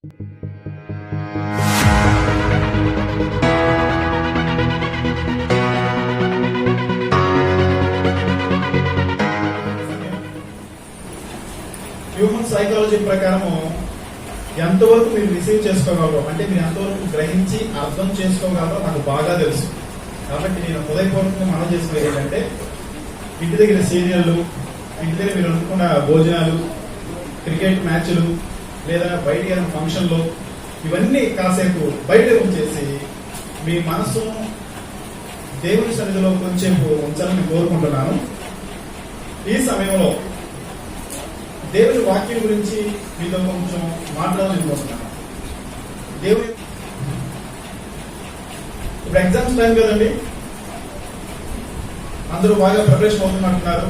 Human psychology ప్రకారము ఎంతవరకు మీరు రిసీవ్ చేసుకోగలరో, అంటే మీరు ఎంతవరకు గ్రహించి అర్థం చేసుకోగలరో నాకు బాగా తెలుసు. కాబట్టి నేను హృదయపూర్వకంగా మనం చేసుకునేది ఏంటంటే, ఇంటి దగ్గర సీరియళ్ళు, ఇంటి దగ్గర మీరు అనుకున్న భోజనాలు, క్రికెట్ మ్యాచ్లు, లేదా బయట ఏదైనా ఫంక్షన్లు, ఇవన్నీ కాసేపు బయట ఉంచేసి మీ మనసును దేవుని సన్నిధిలో కొంచెం ఉంచాలని కోరుకుంటున్నాను. ఈ సమయంలో దేవుని వాక్యం గురించి మీతో కొంచెం మాట్లాడాలనుకుంటున్నాను. దేవుని ఇప్పుడు ఎగ్జామ్స్ టైం కదండి, అందరూ బాగా ప్రిపరేషన్ అవుతున్నట్టున్నారు.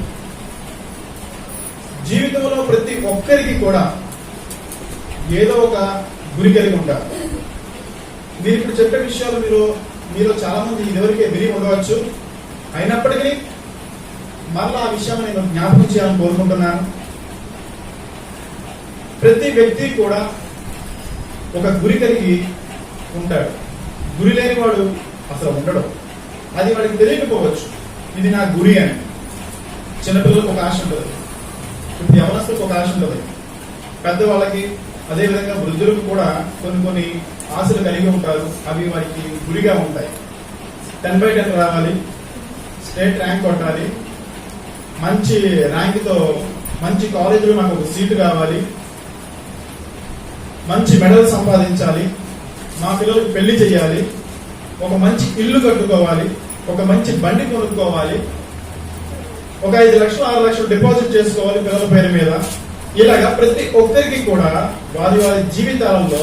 జీవితంలో ప్రతి ఒక్కరికి కూడా ఏదో ఒక గురి కలిగి ఉంటారు. మీరు ఇప్పుడు చెప్పే విషయాలు మీరు చాలా మంది ఇదివరకే విని ఉండవచ్చు. అయినప్పటికీ మరలా ఆ విషయాన్ని నేను జ్ఞాపకం చేయాలని కోరుకుంటున్నాను. ప్రతి వ్యక్తి కూడా ఒక గురి కలిగి ఉంటాడు. గురి లేని వాడు అసలు ఉండడు. అది వాడికి తెలియకపోవచ్చు, ఇది నా గురి అని. చిన్నపిల్లలకు ఒక ఆశ ఉంటుంది, ఇప్పుడు యవనస్తులకు ఒక ఆశ ఉంటుంది, పెద్దవాళ్ళకి అదేవిధంగా వృద్ధులకు కూడా కొన్ని ఆశలు కలిగి ఉంటారు. అవి వారికి గురిగా ఉంటాయి. 10/10 రావాలి, స్టేట్ ర్యాంక్ కొట్టాలి, మంచి ర్యాంక్తో మంచి కాలేజీలో నాకు ఒక సీటు కావాలి, మంచి మెడల్ సంపాదించాలి, మా పిల్లలకు పెళ్లి చేయాలి, ఒక మంచి ఇల్లు కట్టుకోవాలి, ఒక మంచి బండి కొనుక్కోవాలి, ఒక 5 లక్షలు 6 లక్షలు డిపాజిట్ చేసుకోవాలి పిల్లల పేరు మీద. ఇలాగా ప్రతి ఒక్కరికి కూడా వారి జీవితాలలో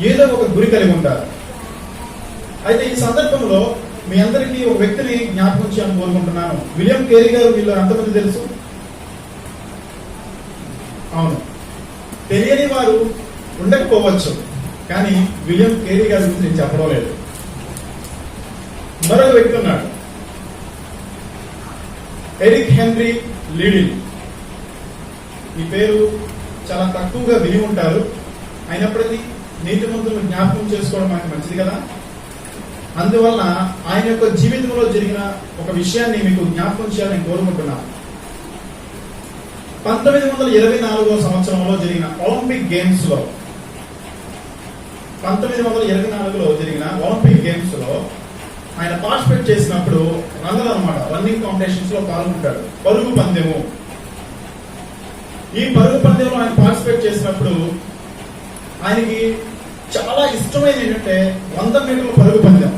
ఏదో ఒక గురి కలిగి ఉంటారు. అయితే ఈ సందర్భంలో మీ అందరికీ ఒక వ్యక్తిని జ్ఞాపకం చేయాలని కోరుకుంటున్నాను. విలియం కేరీ గారు వీళ్ళు ఎంతమంది తెలుసు? అవును, తెలియని వారు ఉండకపోవచ్చు, కానీ విలియం కేరీ గారి గురించి నేను చెప్పడం లేదు. మరొక వ్యక్తి ఉన్నాడు, ఎరిక్ హెన్రీ లీడిల్. ఈ పేరు చాలా తక్కువగా విని ఉంటారు. అయినప్పటికీ నీతిమంతులను జ్ఞాపకం చేసుకోవడం మనకి మంచిది కదా. అందువల్ల ఆయన యొక్క జీవితంలో జరిగిన ఒక విషయాన్ని మీకు జ్ఞాపకం చేయాలని కోరుకుంటున్నాను. 1924 సంవత్సరంలో జరిగిన ఒలింపిక్ గేమ్స్ లో 1924లో జరిగిన ఒలింపిక్ గేమ్స్ లో ఆయన పార్టిసిపేట్ చేసినప్పుడు రన్నింగ్ కాంపిటీషన్స్ లో పాల్గొంటాడు. పరుగు పందెము. ఈ పరుగు పందెంలో ఆయన పార్టిసిపేట్ చేసినప్పుడు ఆయనకి చాలా ఇష్టమైన ఏంటంటే 100 మీటర్ల పరుగు పందెం.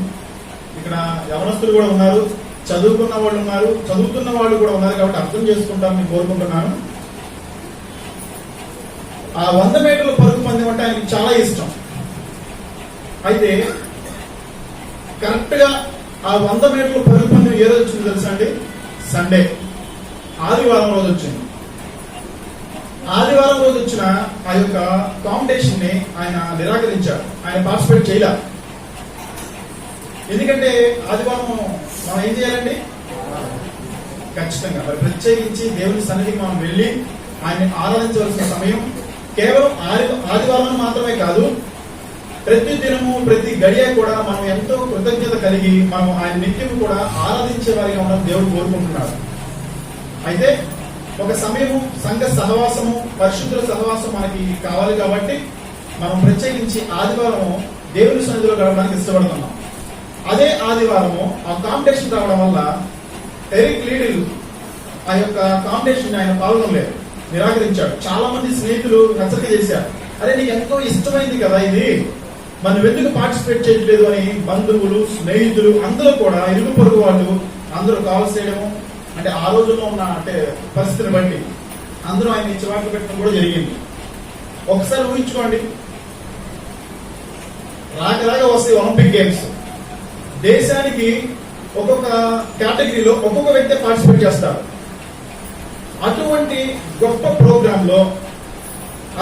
ఇక్కడ యవనస్తులు కూడా ఉన్నారు, చదువుకున్న వాళ్ళు ఉన్నారు, చదువుతున్న వాళ్ళు కూడా ఉన్నారు, కాబట్టి అర్థం చేసుకుంటామని కోరుకుంటున్నాను. ఆ 100 మీటర్ల పరుగు పందెం అంటే ఆయనకి చాలా ఇష్టం. అయితే కరెక్ట్ గా ఆ 100 మీటర్ల పరుగు పందెం ఏ రోజు వచ్చింది తెలుసా అండి? సండే, ఆదివారం రోజు వచ్చింది. ఆదివారం రోజు వచ్చిన ఆ యొక్క కాంపిటీషన్ ని ఆయన నిరాకరించాడు. ఆయన పార్టిసిపేట్ చేయలే. ఎందుకంటే ఆదివారం మనం ఏం చేయాలండి? ఖచ్చితంగా మరి ప్రత్యేకించి దేవుని సన్నిధికి మనం వెళ్ళి ఆయన్ని ఆరాధించవలసిన సమయం. కేవలం ఆదివారం మాత్రమే కాదు, ప్రతి దినము ప్రతి గడియ కూడా మనం ఎంతో కృతజ్ఞత కలిగి మనం ఆయన నిత్యం కూడా ఆరాధించే వారిగా ఉండడం దేవుడు కోరుకుంటున్నాడు. అయితే ఒక సమయము, సంఘ సహవాసము, పరిశుద్ధుల సహవాసం మనకి కావాలి. కాబట్టి మనం ప్రత్యేకించి ఆదివారము దేవుని సన్నిధిలో గడపడానికి ఇష్టపడుతున్నాం. అదే ఆదివారము ఆ కాంపిటీషన్ రావడం వల్ల ఎరిక్ లీడిల్ ఆ యొక్క కాంపిటీషన్ ఆయన పాల్గొనలేదు, నిరాకరించాడు. చాలా మంది స్నేహితులు హెచ్చరిక చేశారు, అరే నీకు ఎంతో ఇష్టమైంది కదా ఇది, మనం ఎందుకు పార్టిసిపేట్ చేయట్లేదు అని బంధువులు, స్నేహితులు అందరూ కూడా, ఇరుగు పొరుగు వాళ్ళు అందరూ కాల్ చేయడము, అంటే ఆ రోజుల్లో ఉన్న పరిస్థితిని బట్టి అందరూ ఆయన చివాట్లు పెట్టడం కూడా జరిగింది. ఒకసారి ఊహించుకోండి, రాగా వస్తాయి ఒలింపిక్ గేమ్స్. దేశానికి ఒక్కొక్క కేటగిరీలో ఒక్కొక్క వ్యక్తి పార్టిసిపేట్ చేస్తారు. అటువంటి గొప్ప ప్రోగ్రామ్ లో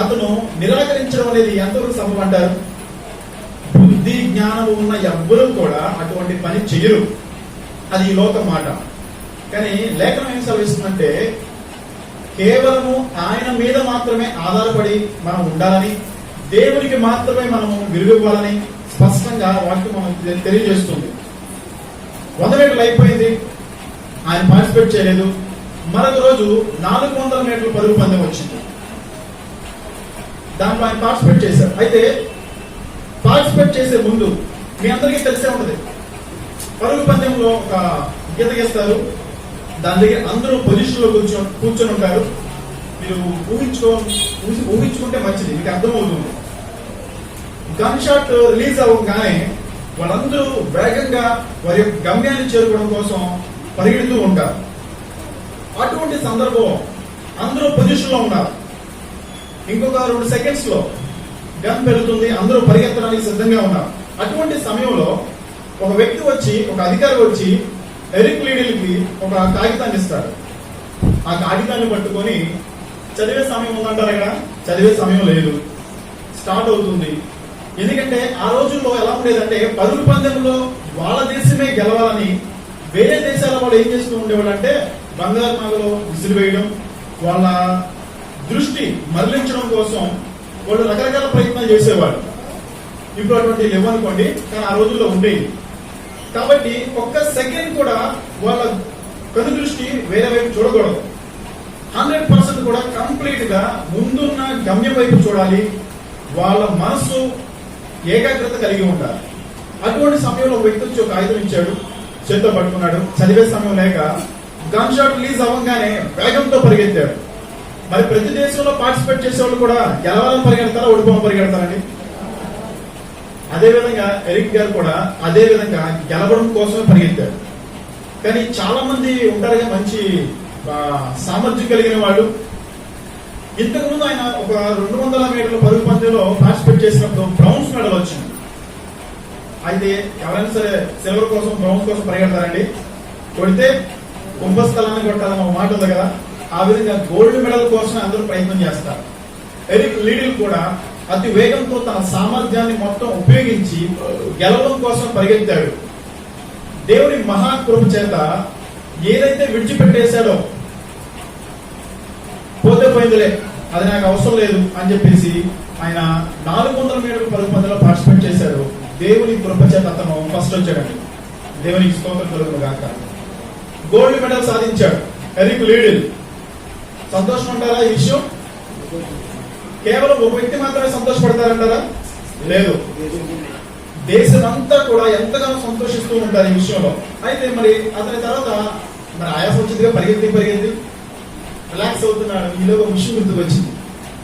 అతను నిరాకరించడం అనేది ఎంతవరకు సంభవం అంటారు? బుద్ధి జ్ఞానం ఉన్న ఎవ్వరూ కూడా అటువంటి పని చెయ్యరు. అది ఈ లోకం మాట. కానీ లేఖనం ఏం సెలవిస్తుందంటే, కేవలము ఆయన మీద మాత్రమే ఆధారపడి మనం ఉండాలని, దేవునికి మాత్రమే మనము విలువివ్వాలని స్పష్టంగా వాక్యం మనం తెలియజేస్తుంది. 100 మీటర్లు అయిపోయింది, ఆయన పార్టిసిపేట్ చేయలేదు. మరొక రోజు 400 మీటర్ల పరుగు పందెం వచ్చింది, దాంట్లో ఆయన పార్టిసిపేట్ చేశారు. అయితే పార్టిసిపేట్ చేసే ముందు మీ అందరికీ తెలిసే ఉంటుంది, పరుగు పందెంలో ఒక గీత గీస్తారు, దాని దగ్గర అందరూ పొజిషన్ లో కూర్చొని ఉంటారు. మీరు ఊహించుకుంటే మంచిది, మీకు అర్థమవుతుంది. గన్ షాట్ రిలీజ్ అవ్వగానే వాళ్ళందరూ వేగంగా వారి యొక్క గమ్యాన్ని చేరుకోవడం కోసం పరిగెడుతూ ఉంటారు. అటువంటి సందర్భం అందరూ పొజిషన్ లో ఉన్నారు. ఇంకొక 2 సెకండ్స్ లో గన్ పెరుగుతుంది, అందరూ పరిగెత్తడానికి సిద్ధంగా ఉన్నారు. అటువంటి సమయంలో ఒక వ్యక్తి వచ్చి, ఒక అధికారి వచ్చి ఎరిక్ లీడిల్ కి ఒక కాగితాన్ని ఇస్తాడు. ఆ కాగితాన్ని పట్టుకొని చదివే సమయం ఉందంటారు, ఇక్కడ చదివే సమయం లేదు, స్టార్ట్ అవుతుంది. ఎందుకంటే ఆ రోజుల్లో ఎలా ఉండేదంటే పరుగు పందెంలో వాళ్ళ దేశమే గెలవాలని వేరే దేశాల వాళ్ళు ఏం చేస్తూ ఉండేవాళ్ళు అంటే బంగారు నాగలో విసిరి వేయడం, వాళ్ళ దృష్టి మరలించడం కోసం వాళ్ళు రకరకాల ప్రయత్నాలు చేసేవాళ్ళు. ఇప్పుడు అటువంటి లేవనుకోండి, కానీ ఆ రోజుల్లో ఉండేవి. కాబట్టి ఒక్క సెకండ్ కూడా వాళ్ళ కను దృష్టి వేరే వైపు చూడకూడదు. 100% కూడా కంప్లీట్ గా ముందున్న గమ్యం వైపు చూడాలి. వాళ్ళ మనస్సు ఏకాగ్రత కలిగి ఉండాలి. అటువంటి సమయంలో ఒక వ్యక్తి వచ్చి ఒక ఆయుధం ఇచ్చాడు, చేతితో పట్టుకున్నాడు. చదివే సమయం లేక గన్ షాట్ రిలీజ్ అవ్వగానే వేగంతో పరిగెత్తాడు. మరి ప్రతి దేశంలో పార్టిసిపేట్ చేసే వాళ్ళు కూడా గెలవాలని పరిగెడతారా, ఓడిపోవాలని పరిగెడతారండి? అదే విధంగా ఎరిక్ గారు కూడా అదే విధంగా గెలవడం కోసమే పరిగెత్తారు. కానీ చాలా మంది ఉంటారుగా మంచి సామర్థ్యం కలిగిన వాళ్ళు. ఇంతకుముందు ఆయన ఒక 200 మీటర్ల పరుగు పందెంలో పార్టిసిపేట్ చేసినప్పుడు బ్రౌన్స్ మెడల్ వచ్చింది. అయితే ఎవరైనా సరే సిల్వర్ కోసం బ్రౌన్స్ కోసం పరిగెడతారండి. కొడితే కుంభస్థలాన్ని కొట్టాలని ఒక మాట ఉంది కదా, ఆ విధంగా గోల్డ్ మెడల్ కోసం అందరూ ప్రయత్నం చేస్తారు. ఎరిక్ లీడిల్ కూడా అతి వేగంతో తన సామర్థ్యాన్ని మొత్తం ఉపయోగించి గెలవడం కోసం పరిగెత్తాడు. దేవుని మహాకృప చేత ఏదైతే విడిచిపెట్టేశాడో, పోతే పోయిందిలే, అది నాకు అవసరం లేదు అని చెప్పేసి ఆయన 400 మీటర్ల పరుగు పందెంలో పార్టిసిపేట్ చేశాడు. దేవుని కృప చేత అతను ఫస్ట్ వచ్చాడండి. దేవునికి స్తోత్రం కలుగును గాక. గోల్డ్ మెడల్ సాధించాడు ఎరిక్ లీడిల్. సంతోషం అంటారా ఈ విషయం? కేవలం ఒక వ్యక్తి మాత్రమే సంతోషపడతారంటారా? లేదు, దేశమంతా కూడా ఎంతగానో సంతోషిస్తూ ఉంటారు ఈ విషయంలో. అయితే మరి అతని తర్వాత మరి ఆయాసం వచ్చిందిగా, పరిగెత్తి రిలాక్స్ అవుతున్నాడు. ఈలో ఒక విషయం గుర్తుకు వచ్చింది.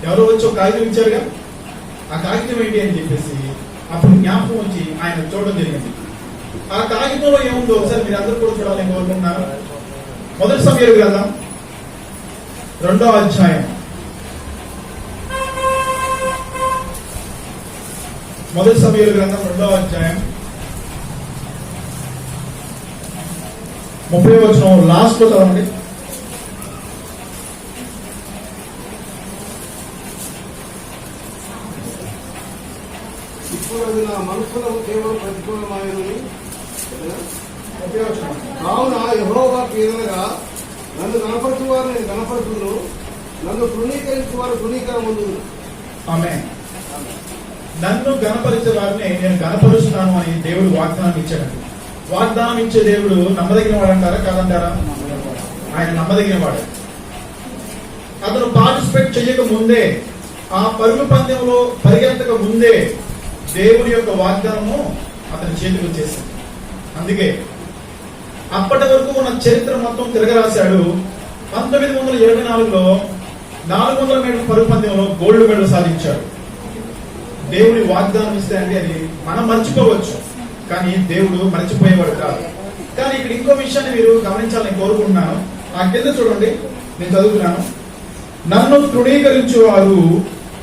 ఎవరో వచ్చి ఒక కాగితం ఇచ్చారుగా, ఆ కాగితం ఏంటి అని చెప్పేసి అప్పుడు జ్ఞాపకం వచ్చి ఆయన చూడడం జరిగింది. ఆ కాగితంలో ఏముందో ఒకసారి మీరు అందరూ కూడా చూడాలని కోరుకుంటున్నారు. మొదటి సమయాలు గ్రంథం 2వ అధ్యాయం, మొదటి సమయాలు గ్రంథం 2వ అధ్యాయం 30వ వచనం లాస్ట్ లో చదవండి. ఇప్పుడు అది నా మనసులో కేవలం ప్రతికూలమైనది కావున యెహోవాకు ఎదురుగా నన్ను కనపరచు వారు నేను కనపరుచును, నన్ను తృణీకరించు వారు తృణీకరముందును. ఆమేన్. నన్ను గణపరిచే వారిని నేను గణపరుస్తాను అని దేవుడు వాగ్దానం ఇచ్చాడండి. వాగ్దానం ఇచ్చే దేవుడు నమ్మదగిన వాడు అంటారా కాదంటారా? ఆయన నమ్మదగిన వాడు. అతను పార్టిసిపేట్ చేయక ముందే, ఆ పరుగు పందెంలో పరిగెత్తక ముందే దేవుడి యొక్క వాగ్దానము అతని చేతికి వచ్చేసింది. అందుకే అప్పటి వరకు ఉన్న చరిత్ర మొత్తం తిరగరాశాడు. 1924లో 400 మీటర్ల పరుగు పందెంలో గోల్డ్ మెడల్ సాధించాడు. దేవుడి వాగ్దానం ఇస్తే అండి అది మనం మర్చిపోవచ్చు, కానీ దేవుడు మర్చిపోయేవాడు కాదు. కానీ ఇక్కడ ఇంకో విషయాన్ని మీరు గమనించాలని కోరుకుంటున్నాను. ఆ కింద చూడండి, నేను చదువుతున్నాను. నన్ను తృణీకరించు వారు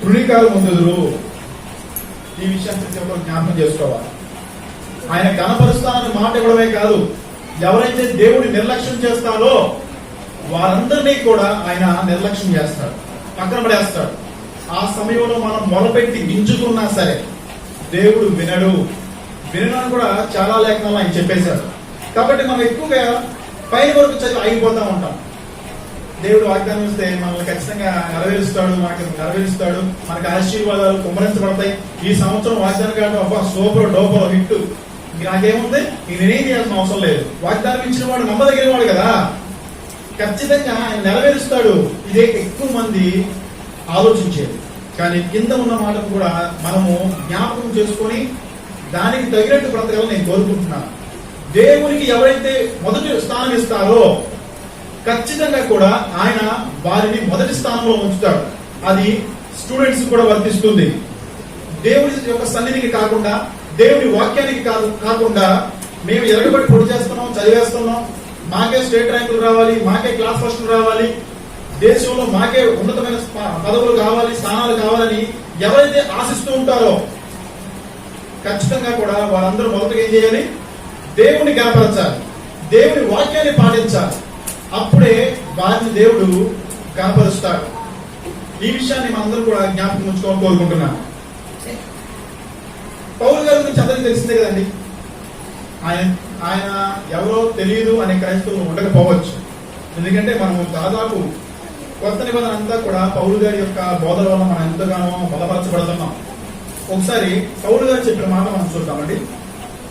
తృణీకారం పొందుదురు. ఈ విషయాన్ని ప్రతి ఒక్కరు జ్ఞాపకం చేసుకోవాలి. ఆయన గణపరుస్తానని మాట ఇవ్వడమే కాదు, ఎవరైతే దేవుడి నిర్లక్ష్యం చేస్తారో వారందరినీ కూడా ఆయన నిర్లక్ష్యం చేస్తాడు, పక్కన పడేస్తాడు. ఆ సమయంలో మనం మొదలుపెట్టి గింజుకున్నా సరే దేవుడు వినడు. వినడానికి కూడా చాలా లేఖనాలు ఆయన చెప్పేశాడు. కాబట్టి మనం ఎక్కువగా పైన వరకు చదివి ఆగిపోతా ఉంటాం. దేవుడు వాగ్దానం ఇస్తే మనల్ని ఖచ్చితంగా నెరవేరుస్తాడు, మనకి ఆశీర్వాదాలు కుమ్మరించబడతాయి. ఈ సంవత్సరం వాగ్దానం కావడం అబ్బా సూపర్ డోపర్ హిట్, నాకేముంది నేనేం చేయాల్సిన అవసరం లేదు. వాగ్దానం ఇచ్చిన వాడు నమ్మదగిన వాడు కదా, ఖచ్చితంగా ఆయన నెరవేరుస్తాడు. ఇదే ఎక్కువ మంది ఆలోచించేది. కానీ కింద ఉన్న మాటను కూడా మనము జ్ఞాపకం చేసుకొని దానికి తగినట్టు బ్రతకాలని నేను కోరుకుంటున్నాను. దేవునికి ఎవరైతే మొదటి స్థానం ఇస్తారో ఖచ్చితంగా కూడా ఆయన వారిని మొదటి స్థానంలో ఉంచుతాడు. అది స్టూడెంట్స్ కూడా వర్తిస్తుంది. దేవుడి యొక్క సన్నిధికి కాకుండా, దేవుడి వాక్యానికి కాకుండా మేము ఎరగబడి పొడి చేస్తున్నాం, చదివేస్తున్నాం, మాకే స్టేట్ ర్యాంకులు రావాలి, మాకే క్లాస్ ఫస్ట్ రావాలి, దేశంలో మాకే ఉన్నతమైన పదవులు కావాలి, స్థానాలు కావాలని ఎవరైతే ఆశిస్తూ ఉంటారో ఖచ్చితంగా కూడా వారందరూ మొదటగా ఏం చేయాలి? దేవుని కనపరచాలి, దేవుని వాక్యాన్ని పాటించాలి. అప్పుడే వారిని దేవుడు కనపరుస్తాడు. ఈ విషయాన్ని మనందరూ కూడా జ్ఞాపకం ఉంచుకోవాలని కోరుకుంటున్నాను. పౌలు గారి గురించి అందరికీ తెలిసిందే కదండి. ఆయన ఎవరో తెలియదు అనే క్రైస్తవులు ఉండకపోవచ్చు. ఎందుకంటే మనం దాదాపు కొత్త నిబంధన అంతా కూడా పౌలు గారి యొక్క బోధన వల్ల మనం ఎంతగానో బలపరచబడుతున్నాం. ఒకసారి పౌలు గారు చెప్పిన మాట మనం చూద్దామండి.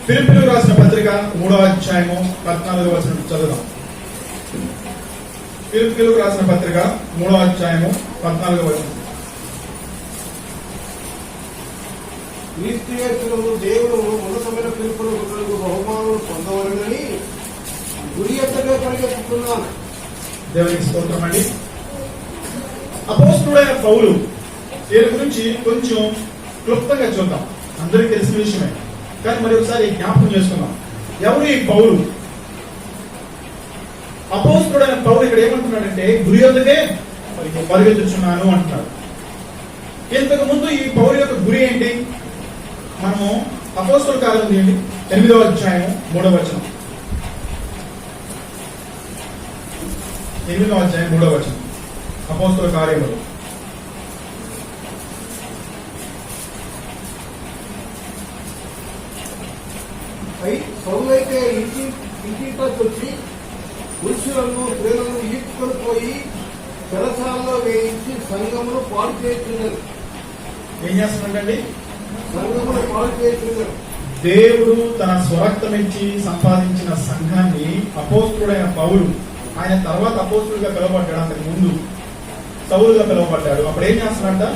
ఫిలిప్పీయులకు రాసిన పత్రిక 3వ అధ్యాయము 14వ వచనం చదువుదాం. ఫిలిప్పీయులకు రాసిన పత్రిక 3వ అధ్యాయము 14వ వచనం. క్రీస్తు దేవుడు ఉన్నతమైన పిలుపులకు బహుమానులు పొందవలనని గురి ఎత్తగా పరిగెత్తుతున్నాను. దేవునికి స్తోత్రం అండి. అపోస్తలుడైన పౌలు దీని గురించి కొంచెం క్లుప్తంగా చూద్దాం. అందరికీ తెలిసిన విషయమే, కానీ మరి ఒకసారి జ్ఞాపకం చేసుకుందాం. ఎవరు ఈ పౌలు? అపోస్తలుడైన పౌలు ఇక్కడ ఏమంటున్నాడంటే గురి ఎత్తకే పరిగెత్తుచున్నాను అంటున్నాడు. ఇంతకు ముందు ఈ పౌలు యొక్క గురి ఏంటి? మనము అపోస్తలుల కార్యం చేయండి 8వ అధ్యాయం 3వ వచనం. 8వ అధ్యాయం 3వ వచనం అపోస్తలుల కార్యములు. పౌలైతే ఇంటికి వచ్చి పురుషులను స్త్రీలను ఈడ్చుకొని పోయి చెరసాలలో వేయించి సంఘమును పాడు చేస్తున్నారు. ఏం చేస్తున్నాడండి? సంఘమును పాడు చేస్తున్నారు. దేవుడు తన స్వరక్తమిచ్చి సంపాదించిన సంఘాన్ని అపోస్తలుడైన పౌలు, ఆయన తర్వాత అపోస్తలుగా పిలువబడ్డాడు, అంతకు ముందు సౌలుగా పిలువబడ్డాడు. అప్పుడు ఏం చేస్తున్నాడంట?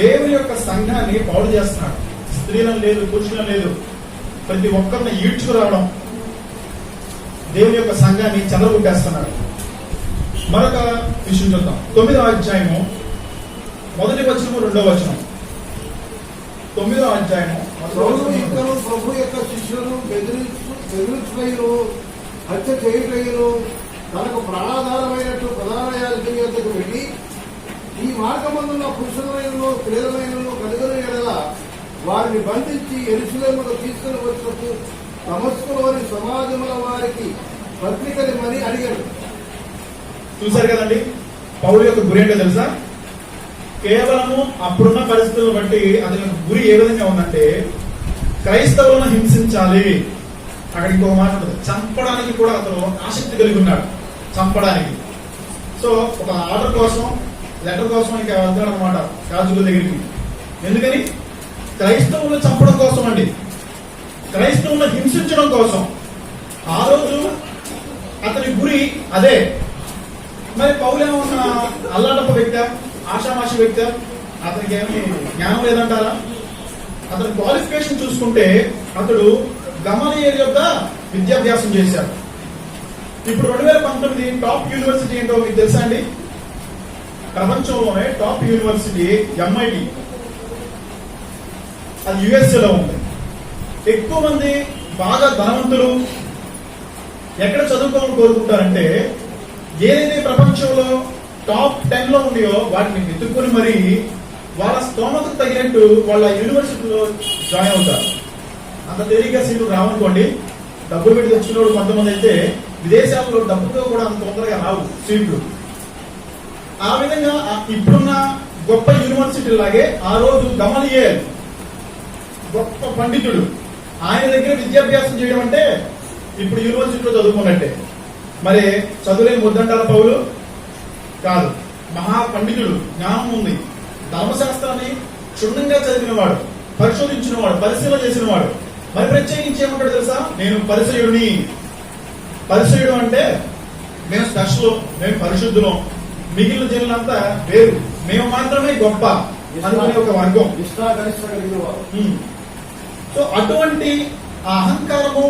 దేవుని యొక్క సంఘాన్ని పాడు చేస్తున్నాడు. స్త్రీలను లేదు, పురుషులను లేదు, ప్రతి ఒక్కరిని ఈడ్చుకురావడం, దేవుని యొక్క సంఘాన్ని చెదరగొట్టేస్తున్నాడు. మరొక విషయం చూద్దాం. 9వ అధ్యాయము 1వ వచనము 2వ వచనం. 9వ అధ్యాయము ప్రభు యొక్క శిష్యులను బెదిరించుటయును హత్య చేయుటయును తనకు ప్రాణాధారమైనట్టు ప్రధాన యాజకుని వద్దకు వెళ్లి ఈ మార్గమందున్న పురుషులైనను స్త్రీలైనను కనుగొని ఎడల వారిని బంధించి యెరూషలేముకు తీసుకుని వచ్చినప్పుడు దమస్కులోని సమాజముల వారికి పత్రికలిమని అడిగాడు. చూశారు కదండి, పౌలు యొక్క గురి ఏంటో తెలుసా? కేవలము అప్పుడున్న పరిస్థితులను బట్టి అతని గురి ఏ విధంగా ఉందంటే క్రైస్తవులను హింసించాలి. అక్కడ ఇంకొక మాట ఉంటుంది, చంపడానికి కూడా అతను ఆసక్తి కలిగి ఉన్నాడు, చంపడానికి. సో ఒక ఆర్డర్ కోసం, లెటర్ కోసం ఇంకా వెళ్తాడు అనమాట రాజుల దగ్గరికి. ఎందుకని? క్రైస్తవులను చంపడం కోసం అండి, క్రైస్తవులను హింసించడం కోసం. ఆ రోజు అతని గురి అదే. మరి పౌలేమన్నా అల్లాటప్ప వ్యక్తి, ఆషామాషి వ్యక్తి, అతనికి ఏమి జ్ఞానం లేదంటారా? అతని క్వాలిఫికేషన్ చూసుకుంటే అతడు గమనియేలు యొక్క విద్యాభ్యాసం చేశాడు. ఇప్పుడు 2019 టాప్ యూనివర్సిటీ ఏంటో మీకు తెలుసా అండి? ప్రపంచంలోనే టాప్ యూనివర్సిటీ MIT, అది USA ఉంది. ఎక్కువ మంది బాగా ధనవంతులు ఎక్కడ చదువుకోవాలని కోరుకుంటారంటే ఏదైతే ప్రపంచంలో టాప్ 10 లో ఉన్నాయో వాటిని వెతుక్కుని మరి వాళ్ళ స్తోమతకు తగినట్టు వాళ్ళ యూనివర్సిటీలో జాయిన్ అవుతారు. అంత తేలిగ్గా సీట్లు రావనుకోండి. డబ్బులు పెట్టి తెచ్చుకునేవాడు కొంతమంది అయితే విదేశాల్లో డబ్బుతో కూడా అంత తొందరగా రావు సీట్లు. ఆ విధంగా ఇప్పుడున్న గొప్ప యూనివర్సిటీ లాగే ఆ రోజు గమనియేల్ గొప్ప పండితుడు, ఆయన దగ్గర విద్యాభ్యాసం చేయడం అంటే ఇప్పుడు యూనివర్సిటీలో చదువుకున్నట్టే. మరి చదువులేని ముద్దంటారా పౌలు? కాదు. మహా పండితుడు, జ్ఞానం ఉంది, ధర్మశాస్త్రాన్ని క్షుణ్ణంగా చదివినవాడు, పరిశోధించినవాడు, పరిశీలన చేసినవాడు. మరి ప్రత్యేకించి ఏమంటాడు తెలుసా? నేను పరిసయుడిని. పరిసయుడు అంటే మేము స్పెషల్, మేము పరిశుద్ధులం, మిగిలిన జనులంతా వేరు, మేము మాత్రమే గొప్ప అనుకునే ఒక వర్గం. సో అటువంటి ఆ అహంకారము,